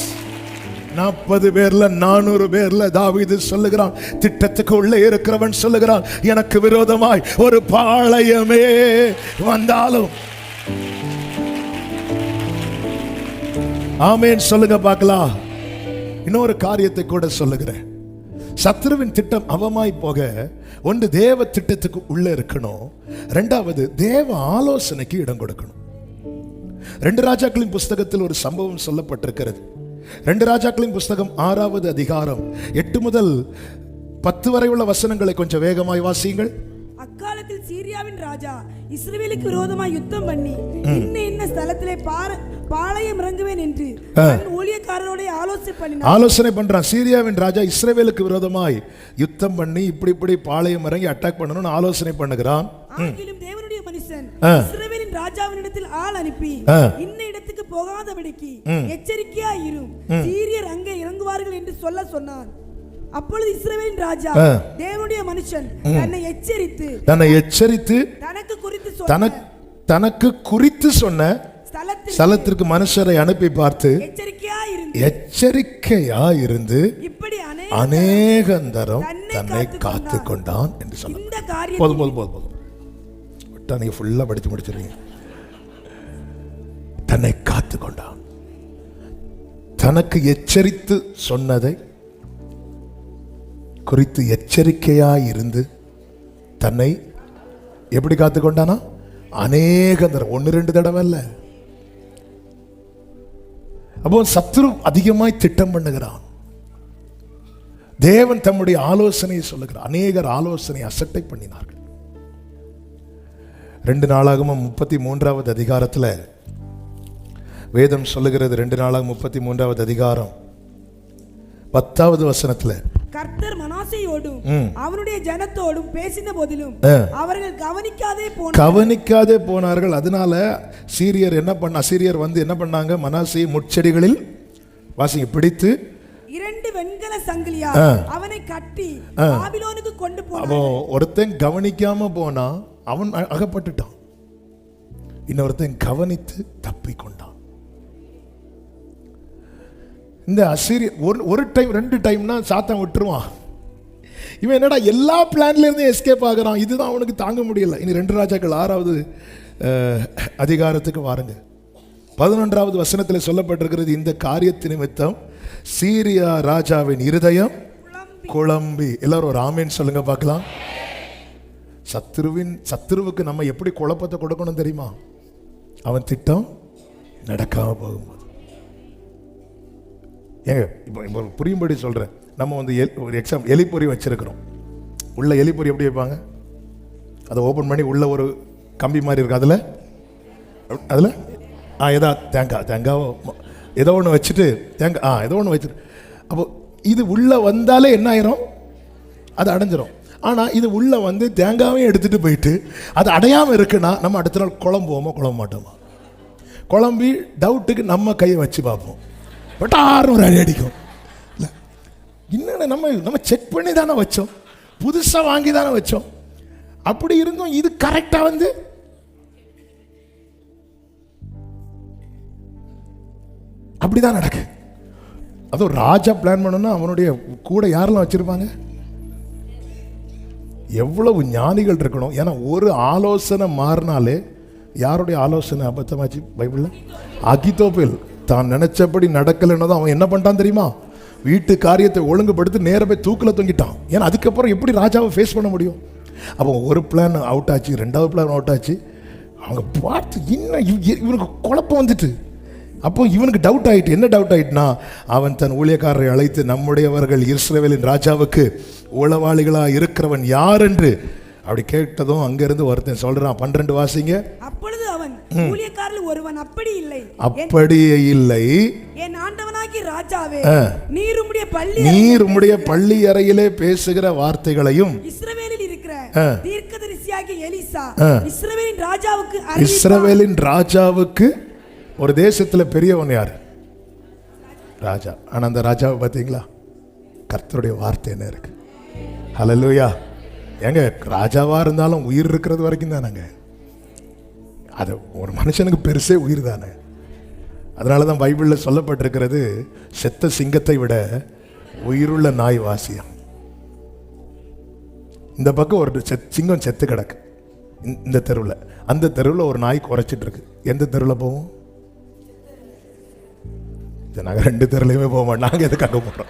40 பேர்ல 400 பேர்ல தாவீது சொல்லுகிறான், திட்டத்துக்கு உள்ளே இருக்கிறவன் சொல்லுகிறான், எனக்கு விரோதமாய் ஒரு பாளையமே வந்தாலும். ஆமென் சொல்லுங்க பார்க்கலாம். இன்னொரு காரியத்தை கூட சொல்லுகிறேன். சத்துருவின் திட்டம் அவமாய் போக ஒன்று தேவ திட்டத்துக்கு உள்ள இருக்கணும், ரெண்டாவது தேவ ஆலோசனைக்கு இடம் கொடுக்கணும். 2 ராஜாக்களின் புஸ்தகத்தில் ஒரு சம்பவம் சொல்லப்பட்டிருக்கிறது. 2 ராஜாக்களின் புஸ்தகம் 6வது அதிகாரம் 8 முதல் 10 வரை உள்ள வசனங்களை கொஞ்சம் வேகமாய் வாசியுங்கள். அக்காலத்தில் சீரியாவின் ராஜா இஸ்ரவேலுக்கு விரோதமாய் யுத்தம் பண்ணி இன்ன ஸ்தலத்திலே பாளையம் இறங்குவேன் என்று ஊழியக்காரரோட ஆலோசனை பண்றான். சீரியாவின் ராஜா இஸ்ரவேலுக்கு விரோதமாய் யுத்தம் பண்ணி இப்படி பாளையம் இறங்கி அட்டாக் பண்ணணும்னு ஆலோசனை பண்ணுகிறான். ஆகிலும் தேவனுடைய மனுஷன் இஸ்ரவேலின் ராஜாவினிடத்தில் ஆள் அனுப்பி இன்ன இடத்துக்கு போகாதபடிக்கு எச்சரிக்கையா இரும், சீரியர் அங்கே இறங்குவார்கள் என்று சொன்னான். அப்பொழுது இஸ்ரவேலின் ராஜா தேவனுடைய மனுஷன் தன்னை எச்சரித்து தனக்கு குறித்து சொன்ன ஸ்தலத்திற்கு மனுஷரை அனுப்பி பார்த்து எச்சரிக்கையா இருந்து இப்படி அநேகந்தரம் தன்னை காத்து கொண்டான் என்று சொன்னார். போதும் நீங்க ஃபுல்லா படிச்சு முடிச்சிருக்கீங்க. தன்னை காத்து கொண்டான், தனக்கு எச்சரித்து சொன்னதை குறித்து எச்சரிக்கையாய் இருந்து தன்னை எப்படி காத்து கொண்டானா? அநேக தடவை, 1-2 தடவை அல்ல. அப்போ சத்துரு அதிகமாய் திட்டம் பண்ணுகிறான். தேவன் தம்முடைய ஆலோசனையை சொல்லுகிறார். அநேகர் ஆலோசனை அசட்டை பண்ணினார்கள். 2 நாளாகமம் 33வது அதிகாரத்தில் வேதம் சொல்லுகிறது. 2 நாளாகமம் 33வது அதிகாரம் 10வது வசனத்துல, கர்த்தர் மனாசேயோடும் அவனுடைய ஜனத்தோடும் பேசின போதிலும் அவர்கள் கவனிக்காதே போனார்கள். அதனால அசீரியர் வந்து என்ன பண்ணாங்க? மனாசே முட்செடிகளில் வாசிங்க பிடித்து 2 வெண்கல சங்கிலியா அவனை கட்டி பாபிலோனுக்கு கொண்டு போனார். அப்போ ஒருத்தன் கவனிக்காம போனா அவன் அகப்பட்டுட்டான், இன்னொருத்தன் கவனித்து தப்பிக்கொண்டான். இந்த அசீரியர் ஒரு டைம் 2 டைம்னா சாத்தான் விட்டுருவான். இவன் என்னடா எல்லா பிளான்ல இருந்து எஸ்கேப் ஆகிறான், இதுதான் அவனுக்கு தாங்க முடியல. இனி 2 ராஜாக்கள் 6வது அதிகாரத்துக்கு வாருங்க. 11வது வசனத்தில் சொல்லப்பட்டிருக்கிறது, இந்த காரியத்தின் நிமித்தம் சீரியா ராஜாவின் இருதயம் குழம்பி. எல்லாரும் ஒரு ஆமேன் சொல்லுங்க பார்க்கலாம். சத்துருவுக்கு நம்ம எப்படி குழப்பத்தை கொடுக்கணும் தெரியுமா? அவன் திட்டம் நடக்காம போகும்போது. ஏங்க இப்போ புரியும்படி சொல்கிறேன். நம்ம வந்து ஒரு எக்ஸாம் எலிப்பொறி வச்சுருக்கிறோம். உள்ள எலிப்பொறி எப்படி வைப்பாங்க? அதை ஓப்பன் பண்ணி உள்ள ஒரு கம்பி மாதிரி இருக்கு, அதில் தேங்காவோ ஏதோ ஒன்று வச்சுட்டு ஏதோ ஒன்று வச்சுட்டு, அப்போ இது உள்ளே வந்தாலே என்ன ஆயிரும்? அது அடைஞ்சிரும். ஆனால் இது உள்ளே வந்து தேங்காவையும் எடுத்துகிட்டு போயிட்டு அது அடையாமல் இருக்குன்னா நம்ம அடுத்த நாள் குழம்புவோமா குழம்ப மாட்டோமா? குழம்பி டவுட்டுக்கு நம்ம கையை வச்சு பார்ப்போம், பட் 600 அடி அடிக்கும். இல்லை இன்னொன்று நம்ம செக் பண்ணி தானே வச்சோம், புதுசாக வாங்கி தானே வச்சோம். அப்படி இருந்தோம் இது கரெக்டாக வந்து அப்படிதான் நடக்கு. அதுவும் ராஜா பிளான் பண்ணணும்னா அவனுடைய கூட யாரெல்லாம் வச்சிருப்பாங்க, எவ்வளவு ஞானிகள் இருக்கணும். ஏன்னா ஒரு ஆலோசனை மாறினாலே, யாருடைய ஆலோசனை அபத்தமாச்சு பைபிள்ல? அகிதோப்பேல் தான் நினைச்சபடி நடக்கலைன்னு அவன் என்ன பண்ணிட்டான் தெரியுமா? வீட்டு காரியத்தை ஒழுங்குபடுத்தி நேர போய் தூக்கில் தொங்கிட்டான். ஏன்னா அதுக்கப்புறம் எப்படி ராஜாவை ஃபேஸ் பண்ண முடியும்? அப்போ ஒரு பிளான் அவுட் ஆச்சு, ரெண்டாவது பிளான் அவுட் ஆச்சு. அவங்க பார்த்து இன்னும் இவனுக்கு குழப்பம் வந்துட்டு, அப்போ இவனுக்கு டவுட் ஆகிட்டு. என்ன டவுட் ஆகிட்டுனா, அவன் தன் ஊழியக்காரரை அழைத்து, நம்முடையவர்கள் இஸ்ரவேலின் ராஜாவுக்கு உளவாளிகளாக இருக்கிறவன் யார் என்று அப்படி கேட்டதும் அங்கிருந்து ஒருத்தன் சொல்றான். 12 வாசிங்க. அப்பொழுது அவன், ஊழியக்காரரில் ஒருவன், அப்படி இல்லை, அப்படியே இல்லை, என் ஆண்டவனாகிய ராஜாவே, நீர் உம்முடைய பள்ளி அறையிலே பேசுகிற வார்த்தைகளையும் இஸ்ரவேலில் இருக்கிற தீர்க்கதரிசியாகிய எலிசா இஸ்ரவேலின் ராஜாவுக்கு ஒரு தேசத்துல பெரியவன் யாரு? ராஜா. ஆனா அந்த ராஜாவை பார்த்தீங்களா? கர்த்தருடைய வார்த்தை என்ன இருக்கு? ஹல்லேலூயா. ஏங்க, ராஜாவா இருந்தாலும் உயிர் இருக்கிறது வரைக்கும் தானேங்க. அது ஒரு மனுஷனுக்கு பெருசே உயிர் தானே. அதனால தான் பைபிளில் சொல்லப்பட்டிருக்கிறது, செத்த சிங்கத்தை விட உயிருள்ள நாய் வாசியம். இந்த பக்கம் ஒரு சிங்கம் செத்து கிடக்கு இந்த தெருவில், அந்த தெருவில் ஒரு நாய் குறைச்சிட்டு இருக்கு. எந்த தெருவில் போவோம்? நாங்கள் 2 தெருலையுமே போக மாட்டோம். நாங்கள் எதுக்காக போகிறோம்?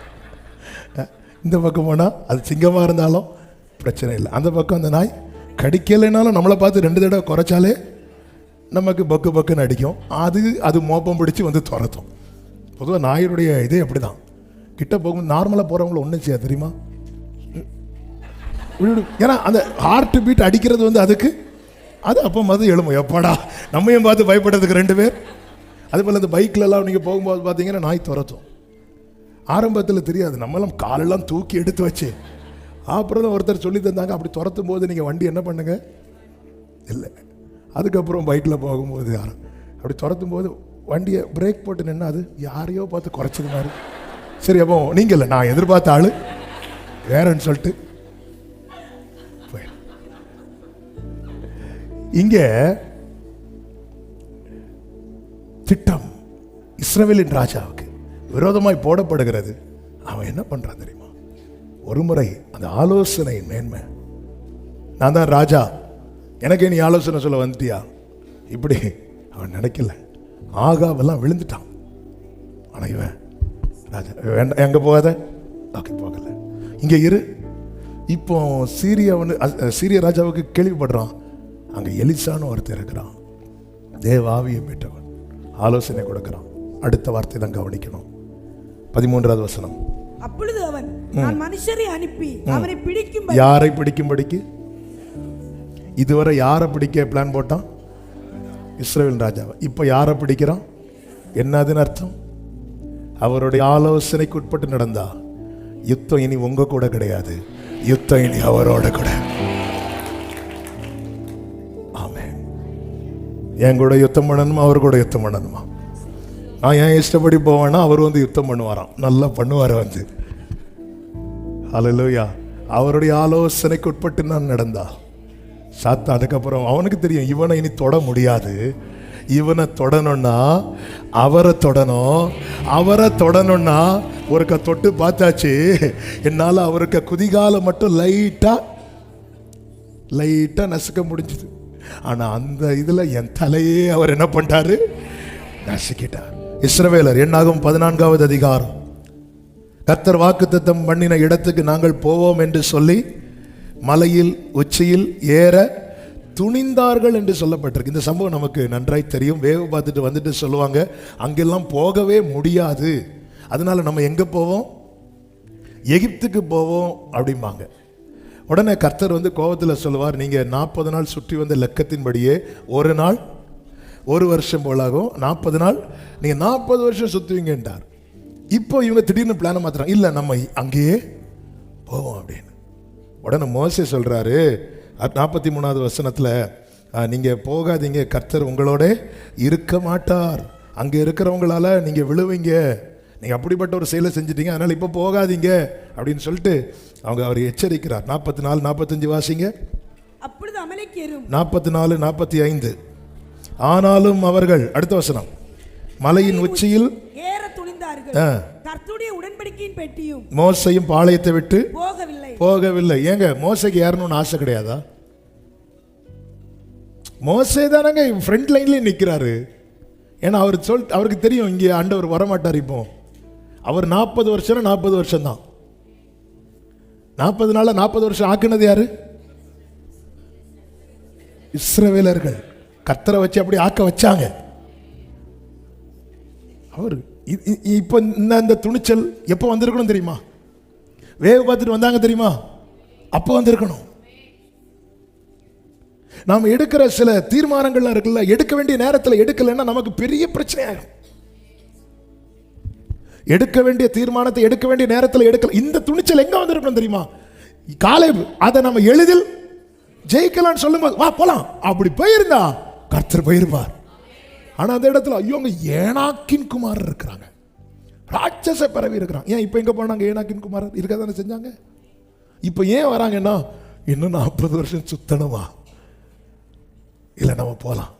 இந்த பக்கம் போனால் அது சிங்கமாக இருந்தாலும் பிரச்சனை இல்லை. அந்த பக்கம் அந்த நாய் கடிக்கலைனாலும் நம்மளை பார்த்து 2 தடவை குறைச்சாலே நமக்கு பக்கு பக்குன்னு அடிக்கும். அது மோப்பம் பிடிச்சி வந்து துரத்தும். பொதுவாக நாயினுடைய இதே அப்படி தான். கிட்ட போகும்போது நார்மலாக போகிறவங்கள ஒன்றும் செய்யாது தெரியுமா? ஏன்னா அந்த ஹார்ட் பீட் அடிக்கிறது வந்து அதுக்கு அது அப்போ மது எழுமும். எப்படா நம்மையும் பார்த்து பயப்படுறதுக்கு 2 பேர். அதே போல் இந்த பைக்கிலலாம் நீங்கள் போகும்போது பார்த்தீங்கன்னா நாய் துரத்தும். ஆரம்பத்தில் தெரியாது, நம்மளாம் காலெல்லாம் தூக்கி எடுத்து வச்சு. அப்புறம் தான் ஒருத்தர் சொல்லி தந்தாங்க, அப்படி துரத்தும் போது நீங்கள் வண்டி என்ன பண்ணுங்க இல்லை. அதுக்கப்புறம் பைக்கில் போகும்போது யாரும் அப்படி துரத்தும் போது வண்டியை பிரேக் போட்டு நின்று அது யாரையோ பார்த்து குறைச்சது மாதிரி. சரி, அப்போ நீங்கள் இல்லை, நான் எதிர்பார்த்த ஆள் வேறன்னு சொல்லிட்டு இங்கே திட்டம் இஸ்ரவேலின் ராஜாவுக்கு விரோதமாய் போடப்படுகிறது. அவன் என்ன பண்றான் தெரியுமா? ஒரு முறை அந்த ஆலோசனையின் மேன்மை, நான் தான் ராஜா, எனக்கு நீ ஆலோசனை சொல்ல வந்துட்டியா, இப்படி அவன் நினைக்கல. ஆகாவெல்லாம் விழுந்துட்டான். ஆனால் இவன் ராஜா வேண்டாம், எங்கே போகாத, ஓகே போகல, இங்கே இரு. இப்போ சீரிய ராஜாவுக்கு கேள்விப்படுறான், அங்கே எலிசான்னு ஒருத்தர் இருக்கிறான், தேவாவியை பெற்றவன், ஆலோசனை கொடுக்கிறான். அடுத்த வார்த்தை தான் கவனிக்கணும். 13வது வசனம். அப்பொழுது அவன், நான் மனுஷரை அனுப்பி அவரை பிடிக்கும். யாரை பிடிக்கும்படிக்கு? இதுவரை யாரை பிடிக்க பிளான் போட்டான்? இஸ்ரவேல் ராஜாவை. இப்போ யாரை பிடிக்கிறான்? என்னதுன்னு அர்த்தம்? அவருடைய ஆலோசனைக்கு உட்பட்டு நடந்தா யுத்தம் இனி உங்க கூட கிடையாது, யுத்தம் இனி அவரோட கூட. ஆமென். என் கூட யுத்தம் பண்ணணுமா, அவர் கூட யுத்தம் பண்ணணுமா? நான் ஏன் இஷ்டப்படி போவேன்னா அவர் வந்து யுத்தம் பண்ணுவாராம், நல்லா பண்ணுவார் வந்து. ஹல்லேலூயா. அவருடைய ஆலோசனைக்கு உட்பட்டு நான் நடந்தா சாத்தா, அதுக்கப்புறம் அவனுக்கு தெரியும் இவனை இனி தொட முடியாது. இவனை தொடணும்னா அவரை தொடணும், அவரை தொடணும்னா ஒருக்க தொட்டு பார்த்தாச்சு, என்னால் அவருக்கு குதிகாலம் மட்டும் லைட்டா நசுக்க முடிஞ்சது. ஆனா அந்த இதுல என் தலையே அவர் என்ன பண்ணிட்டாரு? நசுக்கிட்டார். இஸ்ரவேலர் என்னாகும் 14வது அதிகாரம். கர்த்தர் வாக்குத்தத்தம் பண்ணின இடத்துக்கு நாங்கள் போவோம் என்று சொல்லி மலையில் உச்சியில் ஏற துணிந்தார்கள் என்று சொல்லப்பட்டிருக்கு. இந்த சம்பவம் நமக்கு நன்றாய் தெரியும். வேவு பார்த்துட்டு வந்துட்டு சொல்லுவாங்க, அங்கெல்லாம் போகவே முடியாது, அதனால நம்ம எங்க போவோம்? எகிப்துக்கு போவோம் அப்படிம்பாங்க. உடனே கர்த்தர் வந்து கோபத்தில் சொல்லுவார், நீங்க 40 நாள் சுற்றி வந்த லக்கத்தின்படியே ஒரு நாள் 1 வருஷம் போலாகும், 40 நாள் நீங்க 40 வருஷம் சுத்துவீங்கன்றார். இப்போ இவங்க திடீர்னு பிளான மாத்துறாங்க, இல்ல நம்ம அங்கேயே போவோம் அப்படின்னு. உடனே மோசே சொல்றாரு 43வது வசனத்துல, நீங்க போகாதீங்க, கர்த்தர் உங்களோட இருக்க மாட்டார், அங்க இருக்கிறவங்களால நீங்க விழுவீங்க, நீங்க அப்படிப்பட்ட ஒரு செயலை செஞ்சிட்டீங்க, அதனால இப்ப போகாதீங்க அப்படின்னு சொல்லிட்டு அவர் எச்சரிக்கிறார். 44 45 வாசிங்க. அப்பொழுது அமலேக்கியரும் 44 45. ஆனாலும் அவர்கள், அடுத்த வசனம், மலையின் உச்சியில் ஏற போனார்கள். கர்த்தருடைய உடன்படிக்கையின் பெட்டியும் மோசையும் பாளையத்தை விட்டு போகவில்லை. ஏங்க மோசைக்கு ஏறணும்னு ஆசை கிடையாதா? மோசே தானங்க ஃப்ரண்ட் லைன்ல நிக்கிறாரு. ஏன்னா அவருக்கு தெரியும் இங்கே ஆண்டவர் வரமாட்டார். இப்போ அவர் 40 வருஷம் 40 வருஷம் தான். 40 நாள்ல 40 வருஷம் ஆக்குனது யாரு? இஸ்ரவேலர்கள். கர்த்தரை வச்சு அப்படி ஆக்க வச்சாங்க. அவர் இப்போ இந்த துணிச்சல் எப்போ வந்திருக்கணும் தெரியுமா? வேவு பார்த்துட்டு வந்தாங்க தெரியுமா? அப்போ வந்திருக்கணும். நாம் எடுக்கிற சில தீர்மானங்கள்லாம் இருக்குல்ல, எடுக்க வேண்டிய நேரத்தில் எடுக்கலைன்னா நமக்கு பெரிய பிரச்சனையாகும். எடுக்க வேண்டிய தீர்மானத்தை எடுக்க வேண்டிய நேரத்தில் எடுக்கல. இந்த துணிச்சல் எங்க வந்திருக்கணும் தெரியுமா? காலேப் அதை நம்ம எளிதில் ஜெயிக்கலாம்னு சொல்லும்போது வா போலாம் அப்படி போயிருந்தா கர்த்தர் போயிருப்பார். ஆனா அந்த இடத்துல ஐயோ அங்க ஏனாக்கின் குமாரர் இருக்கிறாங்க, ராட்சச பிறவி இருக்கிறாங்க. ஏன் இப்போ எங்க போனாங்க? ஏனாக்கின் குமாரர் இருக்க தானே செஞ்சாங்க. இப்போ ஏன் வராங்கன்னா இன்னும் 40 வருஷம் சுத்தணுமா? இல்லை நம்ம போகலாம்.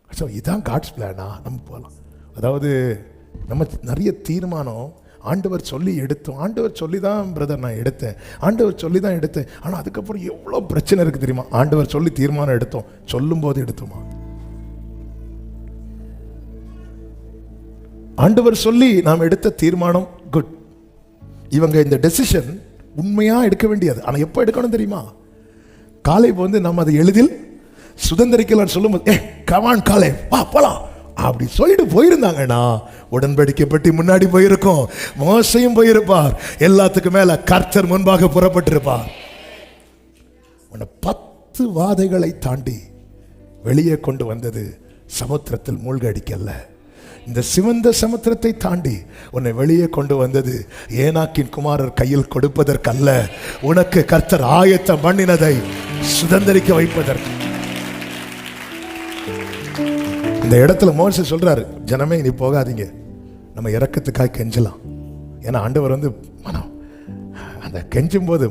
ஸோ இதுதான் காட்ஸ் பிளானா? நம்ம போகலாம். அதாவது நம்ம நிறைய தீர்மானம் ஆண்டவர் சொல்லி எடுத்தோம். ஆண்டவர் சொல்லி தான் பிரதர் நான் எடுத்தேன், ஆண்டவர் சொல்லி தான் எடுத்தேன். ஆனால் அதுக்கப்புறம் எவ்வளோ பிரச்சனை இருக்குது தெரியுமா? ஆண்டவர் சொல்லி தீர்மானம் எடுத்தோம், சொல்லும் போது எடுத்தோமா? ஆண்டவர் சொல்லி நாம் எடுத்த தீர்மானம் குட். இவங்க இந்த டெசிஷன் உண்மையாக எடுக்க வேண்டியது. ஆனால் எப்போ எடுக்கணும் தெரியுமா? காலேப் வந்து நம்ம அதை எளிதில் சுதந்திரிக்கலாம்னு சொல்லும்போது கமான் காலேப் வா போலாம் அப்படி சொல்லிட்டு போயிருந்தாங்கன்னா உடன்படிக்கை பெட்டி முன்னாடி போயிருக்கும், மோசையும் போயிருப்பார், எல்லாத்துக்கும் மேல கர்த்தர் முன்பாக புறப்பட்டிருப்பார். 10 வாதைகளை தாண்டி வெளியே கொண்டு வந்தது சமுத்திரத்தில் மூழ்கடிக்கல்ல. இந்த சிவந்த சமுத்திரத்தை தாண்டி உன்னை வெளியே கொண்டு வந்தது ஏனாக்கின் குமாரர் கையில் கொடுப்பதற்கல்ல, உனக்கு கர்த்தர் ஆயத்தம் பண்ணினதை சுதந்திரிக்க வைப்பதற்கு. இந்த இடத்துல மோசே சொல்றாரு, ஜனமே நீ போகாதீங்க, நம்ம இறக்கத்துக்காக கெஞ்சலாம். ஏன்னா ஆண்டவர் வந்து மனம் அந்த கெஞ்சும் போது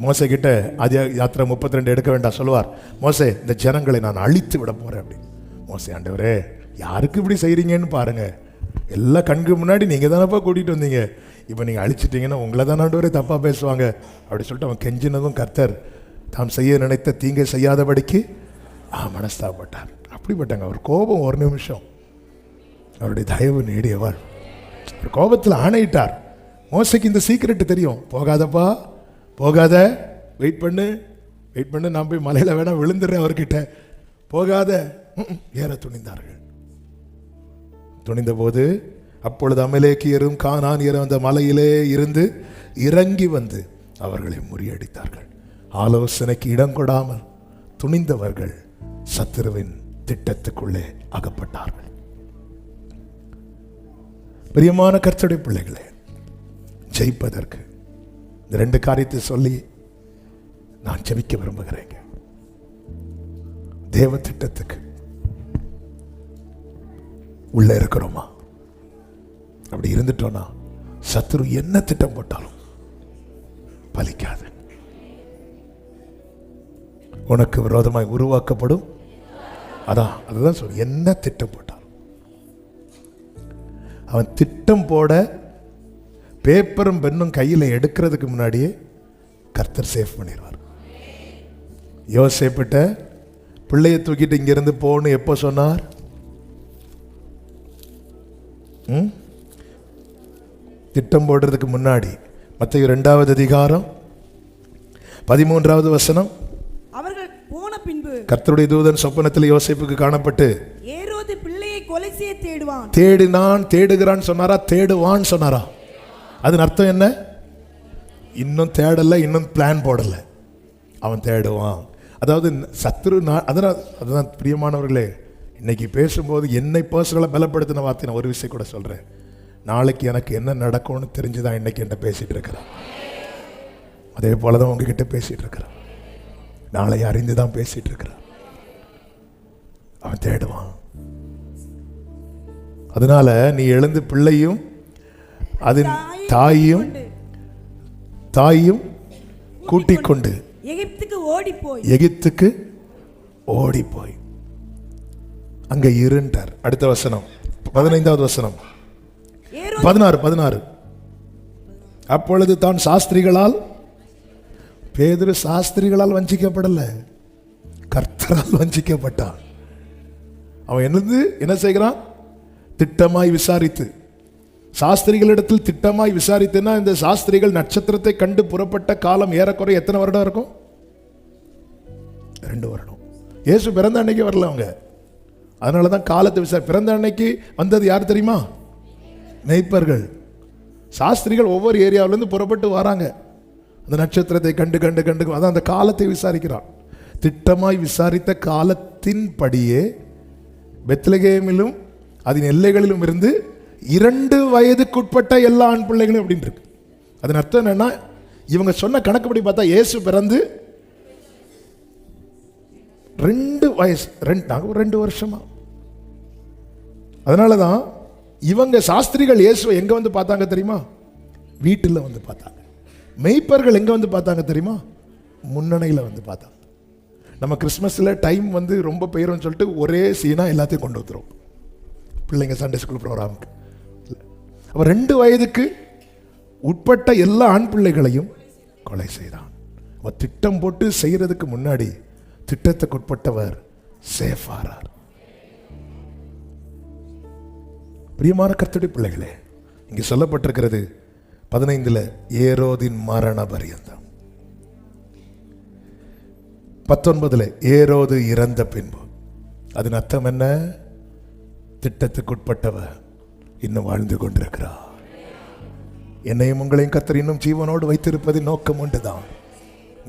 மோசே கிட்ட ஆதி யாத்திரை 32 எடுக்க வேண்டாம் சொல்லுவார். மோசே இந்த ஜனங்களை நான் அழித்து விட போறேன் அப்படி. மோசே ஆண்டவரே யாருக்கு இப்படி செய்றீங்கன்னு பாருங்க, எல்லா கண்கு முன்னாடி நீங்க தானப்பா கூட்டிட்டு வந்தீங்க, இப்போ நீங்க அழிச்சிட்டீங்கன்னா உங்களை தான் ஆண்டவரே தப்பா பேசுவாங்க அப்படி சொல்லிட்டு அவன் கெஞ்சினதும் கர்த்தர் தாம் செய்ய நினைத்த தீங்கை செய்யாதபடிக்கு மனஸ்தாபப்பட்டார். அப்படிப்பட்டாங்க. அவர் கோபம் ஒரு நிமிஷம், அவருடைய தயவு நீடியவர். அவர் கோபத்தில் ஆணையிட்டார். மோசைக்கு இந்த சீக்கிரட்டு தெரியும், போகாதப்பா போகாத, வெயிட் பண்ணு நான் போய் மலையில வேணா விழுந்துடுறேன் அவர்கிட்ட, போகாத. ஏற துணிந்தார்கள். துணிந்த போது அப்பொழுது அமலேக்கியரும் கானானியரும் அந்த மலையிலே இருந்து இறங்கி வந்து அவர்களை முறியடித்தார்கள். ஆலோசனைக்கு இடம் கொடாமல் துணிந்தவர்கள் சத்துருவின் திட்டத்துக்குள்ளே அகப்பட்டார்கள். பிரியமான கர்த்தருடைய பிள்ளைகளே, ஜெயிப்பதற்கு இந்த 2 காரியத்தை சொல்லி நான் ஜெபிக்க விரும்புகிறேங்க. தேவ திட்டத்துக்கு உள்ள இருக்கிறோமா? அப்படி இருந்துட்டோம்னா சத்துரு என்ன திட்டம் போட்டாலும் பலிக்காது. உனக்கு விரோதமாய் உருவாக்கப்படும், அதுதான் சொல்லு, என்ன திட்டம் போட்டாலும். அவன் திட்டம் போட பேப்பரும் பெண்ணும் கையில் எடுக்கிறதுக்கு முன்னாடியே கர்த்தர் சேஃப் பண்ணிடுவார். யோசேப்பிட்ட பிள்ளையை தூக்கிட்டு இங்கிருந்து போன்னு எப்போ சொன்னார்? திட்டம் போடுறதுக்கு முன்னாடி. மத்தேயு 2வது அதிகாரம் 13வது வசனம். அவர்கள் போன பின்பு கர்த்தருடைய தூதன் சொப்பனத்தில் யோசேப்புக்கு காணப்பட்டு ஏரோது பிள்ளையை கொலை செய்ய தேடுகிறான் சொன்னாரா, தேடுவான் சொன்னாரா? அதன் அர்த்தம் என்ன? இன்னும் தேடல, இன்னும் பிளான் போடல, அவன் தேடுவான். அதாவது சத்துரு. அதுதான் பிரியமானவர்களே, இன்னைக்கு பேசும்போது என்னை பர்சனலாக பலப்படுத்தின வார்த்தை நான் ஒரு விஷயம் கூட சொல்றேன். நாளைக்கு எனக்கு என்ன நடக்கும்னு தெரிஞ்சுதான் இன்னைக்கு என்ன பேசிட்டு இருக்கிறேன். அதே போலதான் உங்ககிட்ட பேசிட்டு இருக்கிறேன். நாளை அறிந்துதான் பேசிட்டு இருக்கிறான். அவன் தேடுவான். அதனால நீ எழுந்து பிள்ளையும் அதன் தாயும் கூட்டிக் கொண்டு எகிப்துக்கு ஓடி போய் அங்க இருண்டார். அடுத்த வசனம் 15வது வசனம். 16. அப்பொழுது தான் சாஸ்திரிகளால், பேதுரு சாஸ்திரிகளால் வஞ்சிக்கப்படல, கர்த்தரால் வஞ்சிக்கப்பட்டான். அவன் என்ன செய்கிறான்? திட்டமாய் விசாரித்து, சாஸ்திரிகளிடத்தில் திட்டமாய் விசாரித்துன்னா, இந்த சாஸ்திரிகள் நட்சத்திரத்தை கண்டு புறப்பட்ட காலம் ஏறக்குறை எத்தனை வருடம் இருக்கும்? 2 வருடம். இயேசு பிறந்த அன்னைக்கு வரல அவங்க, அதனாலதான் காலத்தை பிறந்த அன்னைக்கு வந்தது யார் தெரியுமா? மேய்ப்பர்கள். சாஸ்திரிகள் ஒவ்வொரு ஏரியாவிலிருந்து புறப்பட்டு வராங்க, அந்த நட்சத்திரத்தை கண்டு கண்டு கண்டு, அதான் அந்த காலத்தை விசாரிக்கிறான். திட்டமாய் விசாரித்த காலத்தின் படியே பெத்லகேமிலும் அதன் எல்லைகளிலும் இருந்து 2 வயதுக்குட்பட்ட எல்லா ஆண் பிள்ளைகளும் அப்படின்னு இருக்கு. அதன் அர்த்தம் என்னன்னா, இவங்க சொன்ன கணக்குப்படி பார்த்தா இயேசு பிறந்து 2 வயசு, 2 வருஷமா. அதனாலதான் இவங்க சாஸ்திரிகள் இயேசுவை எங்க வந்து பார்த்தாங்க தெரியுமா? வீட்டில் வந்து பார்த்தாங்க. மெய்ப்பர்கள் எங்க வந்து பார்த்தாங்க தெரியுமா? முன்னணையில் வந்து பார்த்தாங்க. நம்ம கிறிஸ்மஸில் டைம் வந்து ரொம்ப பெயரும்னு சொல்லிட்டு ஒரே சீனா எல்லாத்தையும் கொண்டு வந்துடும் பிள்ளைங்க சண்டே ஸ்கூல் ப்ரோக்ராமுக்கு. அவர் 2 வயதுக்கு உட்பட்ட எல்லா ஆண் பிள்ளைகளையும் கொலை செய்தான். அவர் திட்டம் போட்டு செய்யறதுக்கு முன்னாடி திட்டத்துக்கு உட்பட்டவர் சேஃபாரார். பிரியமான கர்த்தருடைய பிள்ளைகளே, இங்கே சொல்லப்பட்டிருக்கிறது 15 ஏரோதின் மரண பரியந்தம், 19 ஏரோது இறந்த பின்பு. அதன் அர்த்தம் என்ன? திட்டத்துக்குட்பட்டவர் இன்னும் வாழ்ந்து கொண்டிருக்கிறார். என்னையும் உங்களையும் கர்த்தர் இன்னும் ஜீவனோடு வைத்திருப்பதின் நோக்கம் ஒன்றுதான்.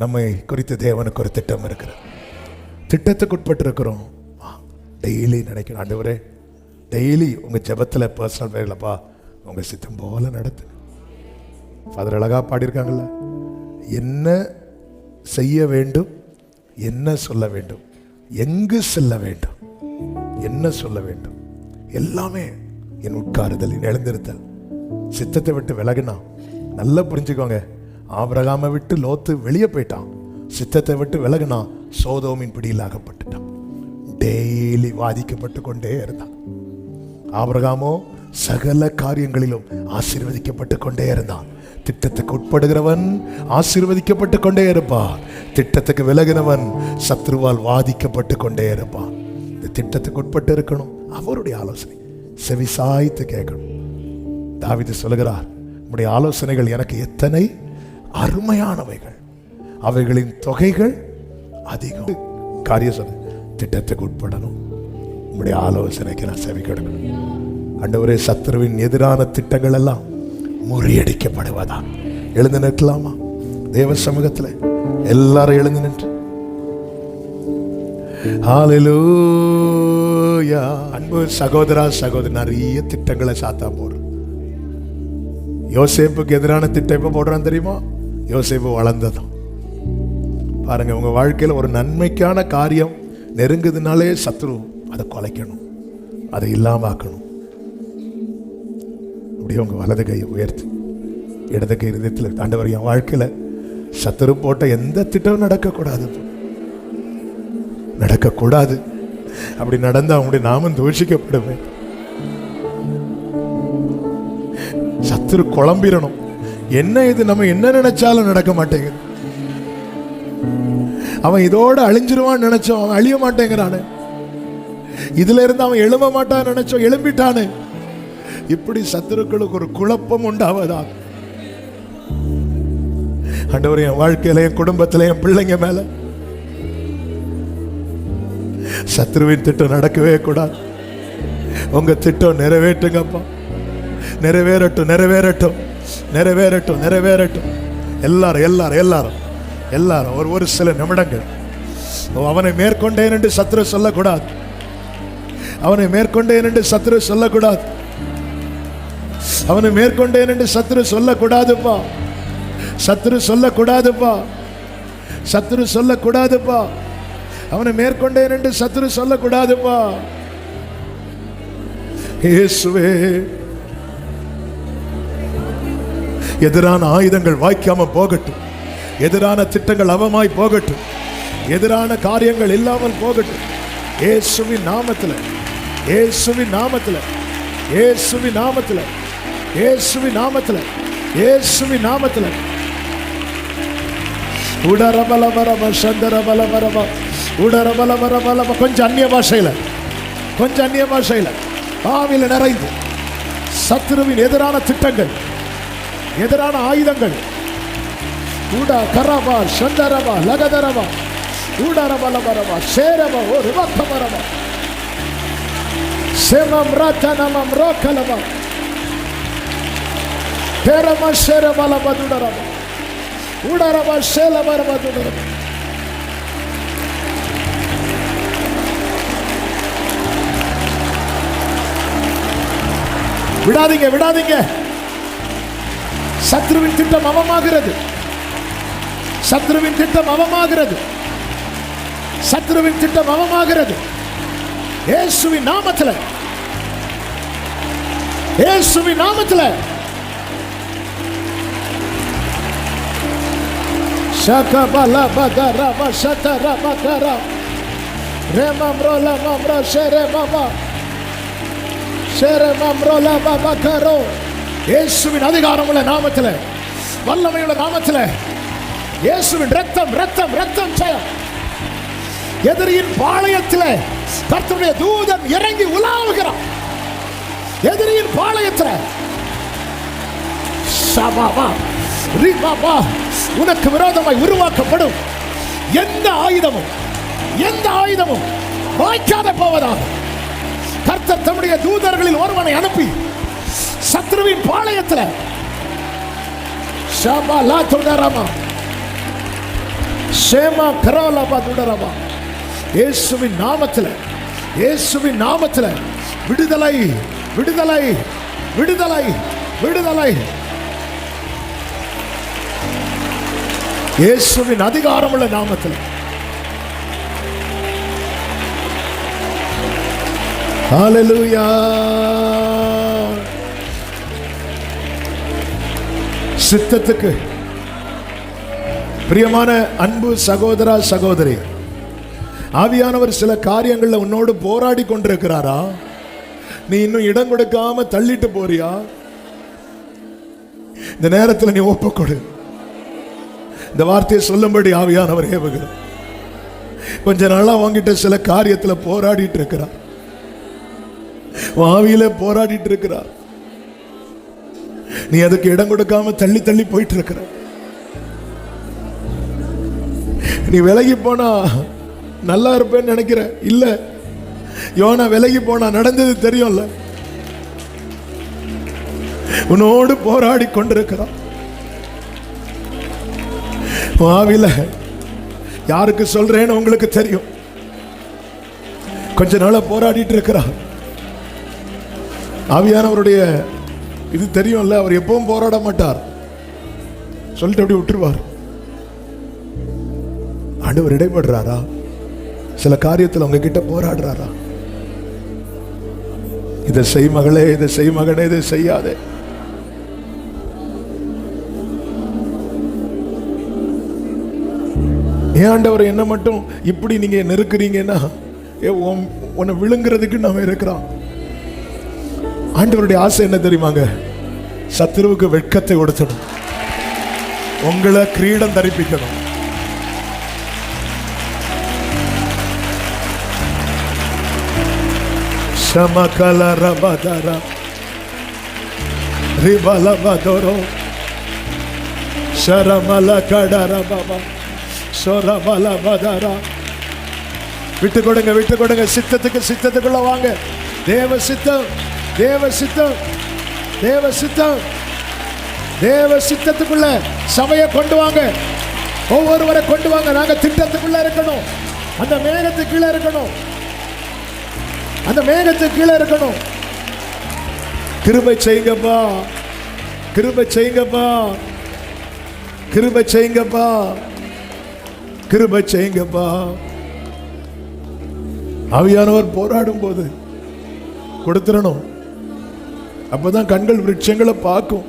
நம்மை குறித்து தேவனுக்கு ஒரு திட்டம் இருக்கிறது. திட்டத்துக்குட்பட்டு இருக்கிறோம். டெய்லி நினைக்கணும், ஆண்டவரே டெய்லி உங்கள் ஜெபத்தில் பர்சனல் வேலைப்பா உங்கள் சித்தம் போல நடத்து. ஃபாதர் அழகாக பாடியிருக்காங்கல்ல, என்ன செய்ய வேண்டும், என்ன சொல்ல வேண்டும், எங்கு செல்ல வேண்டும், என்ன சொல்ல வேண்டும், எல்லாமே என் உட்காருதல், என் எழுந்திருத்தல். சித்தத்தை விட்டு விலகினா நல்லா புரிஞ்சுக்கோங்க, ஆபிரகாமை விட்டு லோத்து வெளியே போயிட்டான். சித்தத்தை விட்டு விலகினா சோதோமின் பிடியில் அகப்பட்டுட்டான். டெய்லி வாதிக்கப்பட்டு கொண்டே இருந்தான். ஆபிரகாமோ சகல காரியங்களிலும் ஆசீர்வதிக்கப்பட்டு கொண்டே இருந்தான். திட்டத்துக்கு உட்படுகிறவன் ஆசீர்வதிக்கப்பட்டு கொண்டே இருப்பான். திட்டத்துக்கு விலகினவன் சத்ருவால் வாதிக்கப்பட்டு கொண்டே இருப்பான். இந்த திட்டத்துக்கு உட்பட்டு இருக்கணும். அவருடைய ஆலோசனை செவிசாய்த்து கேட்கணும். தாவீது சொல்லுகிறார், உம்முடைய ஆலோசனைகள் எனக்கு எத்தனை அருமையானவைகள், அவைகளின் தொகைகள் அதிகம். காரியம் சொல்லு, திட்டத்துக்கு உட்படணும். உம்முடைய ஆலோசனைக்கு நான் செவி கொடுக்கணும். ஆண்டவரே, சத்துருவின் எதிரான திட்டங்கள் எல்லாம் முறியடிக்கப்படுவதா. எழுந்து நிற்கலாமா? தேவ சமூகத்தில் எல்லாரும் எழுந்து நின்று ஹல்லேலூயா. அன்பு சகோதரா சகோதரி, நிறைய திட்டங்களை சாத்தான் போடுறோம். யோசேப்புக்கு எதிரான திட்டம் எப்ப போடுறான் தெரியுமா? யோசேப்பு வளர்ந்ததும். பாருங்க, உங்க வாழ்க்கையில் ஒரு நன்மைக்கான காரியம் நெருங்குதுனாலே சத்ரு அதை கொலைக்கணும், அதை இல்லாமக்கணும். அப்படியே உங்க வலது கையை உயர்த்தி இடது கை இதயத்தில், ஆண்டவர் என் வாழ்க்கையில் சத்ரு போட்ட எந்த திட்டமும் நடக்கக்கூடாது, நடக்கக்கூடாது. அப்படி நடந்தா அவங்களுடைய நாமம் தூஷிக்கப்படுவேன். சத்துரு குழம்பிடணும். என்ன இது, நம்ம என்ன நினைச்சாலும் நடக்க மாட்டேங்குது. அவன் இதோட அழிஞ்சிருவான்னு நினைச்சோம், அவன் அழிய மாட்டேங்கிறானு. இதுல இருந்து அவன் எழும்ப மாட்டான்னு நினைச்சோம், எழும்பிட்டானு. இப்படி சத்துருக்களுக்கு ஒரு குழப்பம் உண்டாவதா. ஆண்டவரே, என் வாழ்க்கையில, என் குடும்பத்துல, என் பிள்ளைங்க மேல சத்ருவின் திட்டம் நடக்கவே கூடாது. உங்க திட்டம் நிறைவேற்றுங்கப்பா. நிறைவேறட்டும், நிறைவேறட்டும், நிறைவேறட்டும், நிறைவேறட்டும். எல்லாரும் எல்லாரும் எல்லாரும் எல்லாரும் ஒரு சில நிமிடங்கள் அவனை மேற்கொண்டேன் என்று சத்ரு சொல்லக்கூடாது. அவனை மேற்கொண்டேன் என்று சத்ரு சொல்லக்கூடாது. அவனை மேற்கொண்டேன் என்று சத்ரு சொல்லக்கூடாதுப்பா. சத்ரு சொல்லக்கூடாதுப்பா. சத்ரு சொல்லக்கூடாதுப்பா. அவனை மேற்கொண்டேன் என்று சத்ரு சொல்லக்கூடாதுப்பா. இயேசுவே, எதிரான ஆயுதங்கள் வாய்க்காம போகட்டும். எதிரான திட்டங்கள் அவமாய் போகட்டும். எதிரான காரியங்கள் இல்லாமல் போகட்டும். இயேசுவின் நாமத்தில், இயேசுவின் நாமத்தில், இயேசுவின் நாமத்தில் இயேசுவின் நாமத்துல, இயேசுவின் நாமத்துல. உடரபலபரப சந்தரபலபரப உடரபலபரபலப. கொஞ்சம் அந்நிய பாஷையில, கொஞ்சம் அந்நிய பாஷையில ஆவியில நிறைந்து சத்துருவின் எதிரான திட்டங்கள், எதிரான ஆயுதங்கள் உடா கரபா சந்தரபா லகதரபா உடரபலபரபா சேரபா ஒரு வக்கமரபா செமம் ரத்தனமம் ரோக்கலபா பேரம சேரபலபா துடரபா உடரபா சேலபரபா துடரபா. விடாதீங்க, விடாதீங்க. சத்ருவின் திட்டம் அவமாகிறது, சத்ருவின் திட்டம் அவமாகிறது, சத்ருவின் திட்டம் அவமாகிறது. இயேசுவின் நாமத்தில், இயேசுவின் நாமத்தில். ஷகபல பதரப ஷதரபகர ரெமம்ரோல மம்ரோ ஷெரமபா ஷெரமம்ரோல பபகரோ. இயேசுவின் அதிகாரமுள்ள நாமத்தில், வல்லமையுள்ள நாமத்தில், இயேசுவின் ரத்தம் ரத்தம் ரத்தம் ஜெயம். எதிரியின் பாளையத்தில் கர்த்தருடைய தூதன் இறங்கி உலாவுகிறான். எதிரியின் பாளையத்தில் சபாபா ரிபாபா உனக்கு விரோதமாய் உருவாக்கப்படும் எந்த ஆயுதமும், எந்த ஆயுதமும் வாய்க்காத போவதாக கர்த்தர் தம்முடைய தூதர்களில் ஒருவனை அனுப்பி சத்ருவின் பாளையத்தில் ஷபாலா துடரமா ஷேமா கராலபா துடரமா. இயேசுவின் நாமத்தில், இயேசுவின் நாமத்தில் விடுதலை விடுதலை விடுதலை விடுதலை. இயேசுவின் அதிகாரமுள்ள நாமத்தில். ஹல்லேலூயா. சித்தத்துக்கு பிரியமான அன்பு சகோதரா சகோதரி, ஆவியானவர் சில காரியங்கள்ல உன்னோடு போராடி கொண்டிருக்கிறாரா? நீ இன்னும் இடம் கொடுக்காம தள்ளிட்டு போறியா? இந்த நேரத்தில் நீ ஒப்புக்கொடு. இந்த வார்த்தையை சொல்லும்படி ஆவியானவர் ஏவுகிறார். கொஞ்ச நாளா உன்கிட்ட சில காரியத்துல போராடிட்டு இருக்கிறார், ஆவியில போராடிட்டு இருக்கிறார். நீ அதுக்கு இடம் கொடுக்காம தள்ளி தள்ளி போயிட்டு இருக்கிற. நீ விலகி போனா நல்லா இருப்பேன்னு நினைக்கிற. இல்ல, யோனா விலகி போனா நடந்தது தெரியும்ல. உன்னோடு போராடி கொண்டிருக்கிறான். ஆவில யாருக்கு சொல்றேன்னு உங்களுக்கு தெரியும். கொஞ்ச நாளா போராடிட்டு இருக்கிறார். ஆவியானவருடைய இது தெரியும்ல. அவர் எப்பவும் போராட மாட்டார், சொல்லிட்டு அப்படி விட்டுருவார். ஆண்டவர் இடைப்படுறாரா? சில காரியத்தில் உங்க கிட்ட போராடுறாரா? இதை செய் மகளே, இதை செய் மகனே, இதை செய்யாதே. ஏன் ஆண்டவர் என்ன மட்டும் இப்படி நீங்க நெருக்குறீங்கன்னா, உன்னை விழுங்குறதுக்கு நாம இருக்கிறோம். ஆண்டவருடைய ஆசை என்ன தெரியுமாங்க? சத்துருவுக்கு வெட்கத்தை கொடுத்தணும், உங்களை கிரீடம் தரிப்பிக்கணும். சமகலரபதர ரிபலபதரோ ஷரமலகடரபபா ஷரமலபதரா. விட்டு கொடுங்க, விட்டு கொடுங்க. சித்தத்துக்கு சித்தத்துக்குள்ள வாங்க. தேவ சித்தம், தேவ சித்தம், தேவ சித்தம், தேவ சித்தத்துக்குள்ள சபையை கொண்டு வாங்க. ஒவ்வொருவரை கொண்டு வாங்க. நாங்க திட்டத்துக்குள்ள இருக்கணும். அந்த மேகத்துக்கு கீழே இருக்கணும், அந்த மேகத்துக்கு கீழே இருக்கணும். கிருபை செய்யுங்கப்பா, கிருபை செய்யுங்கப்பா, கிருபை செய்யுங்கப்பா, கிருபை செய்யுங்கப்பா. ஆவியானவர் போராடும் போது கொடுத்துடணும். அப்பதான் கண்கள் விருட்சங்களை பார்க்கும்.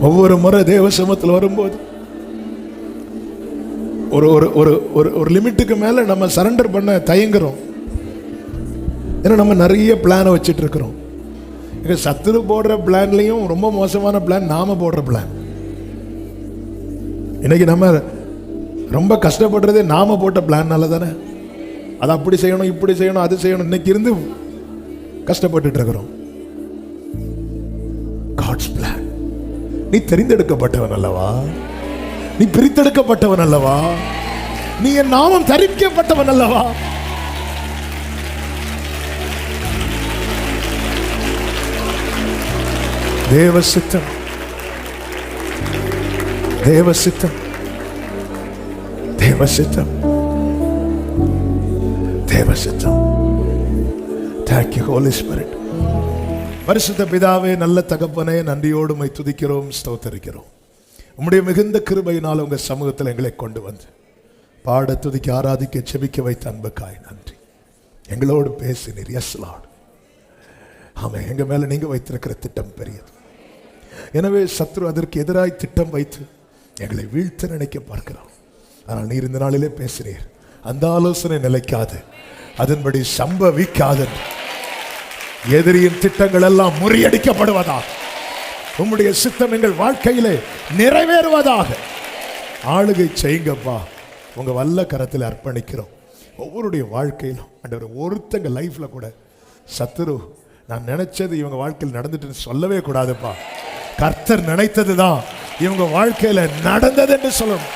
ஒவ்வொரு முறை தேவ சமூகத்தில் வரும்போது ஒரு ஒரு ஒரு ஒரு லிமிட்டுக்கு மேல நம்ம சரண்டர் பண்ண தயங்குறோம். ஏன்னா நம்ம நிறைய பிளானை வச்சுட்டு இருக்கிறோம். சத்துரு போடுற பிளான்லயும் ரொம்ப மோசமான பிளான் நாம போடுற பிளான். இன்னைக்கு நம்ம ரொம்ப கஷ்டப்படுறதே நாம போட்ட பிளான்னால தானே. அது அப்படி செய்யணும், இப்படி செய்யணும், அது செய்யணும், இன்னைக்கு இருந்து கஷ்டப்பட்டு இருக்கிறோம். God's plan. நீ தெரிந்தெடுக்கப்பட்டவன் அல்லவா, நீ பிரித்தெடுக்கப்பட்டவன் அல்லவா, நீ என் நாமம் தரிக்கப்பட்டவன் அல்லவா. தேவ சித்தம், தேவ சித்தம், தேவ சித்தம், தேவ சித்தம். Thank you Holy Spirit. பரிசுத்த பிதாவே, நல்ல தகப்பனே, நன்றியோடு உம்மை துதிக்கிறோம், ஸ்தோத்தரிக்கிறோம். உம்முடைய மிகுந்த கிருபையினால் உங்க சமூகத்தில் எங்களை கொண்டு வந்து பாட, துதிக்க, ஆராதிக்க, செபிக்க வைத்த அன்புக்காய் நன்றி. எங்களோடு பேசினீர். S Lord. ஆமே, எங்க மேல நீங்க வைத்திருக்கிற திட்டம் பெரியது. எனவே சத்ரு அதற்கு எதிராய் திட்டம் வைத்து எங்களை வீழ்த்த நினைக்க பார்க்கிறோம். ஆனால் நீர் இந்த நாளிலே பேசினீர், அந்த ஆலோசனை நிலைக்காது, அதன்படி சம்பவிக்காது. எதிரியின் திட்டங்கள் எல்லாம் முறியடிக்கப்படுவதாக, உம்முடைய சித்தம் எங்கள் வாழ்க்கையிலே நிறைவேறுவதாக. ஆளுகை செய்யுங்கப்பா, உங்க வல்ல கரத்தில் அர்ப்பணிக்கிறோம். ஒவ்வொருடைய வாழ்க்கையிலும் ஆண்டவரே, ஒருத்தங்க லைஃப்ல கூட சத்துரு நான் நினைச்சது இவங்க வாழ்க்கையில் நடந்துட்டு சொல்லவே கூடாதுப்பா. கர்த்தர் நினைத்ததுதான் இவங்க வாழ்க்கையில நடந்தது என்று சொல்லணும்.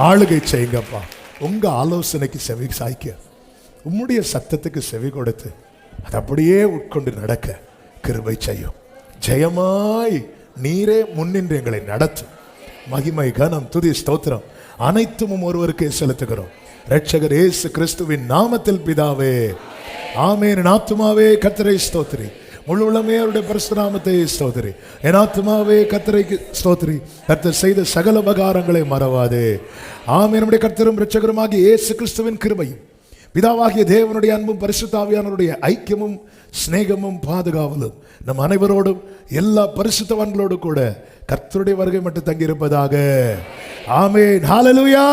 ஆளுகை செய்யுங்கப்பா, உங்க ஆலோசனைக்கு செவி சாய்க்க, உம்முடைய சத்தத்துக்கு செவி கொடுத்து அது அப்படியே உட்கொண்டு நடக்க கிருபை செய்யும். ஜெயமாய் நீரே முன்னின்று எங்களை நடத்தும். மகிமை, கனம், துதி, ஸ்தோத்திரம் அனைத்தும் ஒருவருக்கே செலுத்துகிறோம். இரட்சகர் இயேசு கிறிஸ்துவின் நாமத்தில் பிதாவே, ஆமென். என் ஆத்துமாவே கர்த்தரை ஸ்தோத்திரி, முழு உள்ளமே அவருடைய பரிசுத்த நாமத்தை ஸ்தோத்திரி. என் ஆத்துமாவே கர்த்தரைக்கு ஸ்தோத்திரி, கர்த்தர் செய்த சகல உபகாரங்களை மறவாதே. ஆமென். நம்முடைய கர்த்தரும் இரட்சகருமாகிய இயேசு கிறிஸ்துவின் கிருபையும், பிதாவாகிய தேவனுடைய அன்பும், பரிசுத்த ஆவியானவருடைய ஐக்கியமும், சிநேகமும், பாதுகாவலும் நம் அனைவரோடும் எல்லா பரிசுத்தவான்களோடு கூட கர்த்தருடைய வருகை மட்டும் தங்கி இருப்பதாக. ஆமென். ஹல்லேலூயா.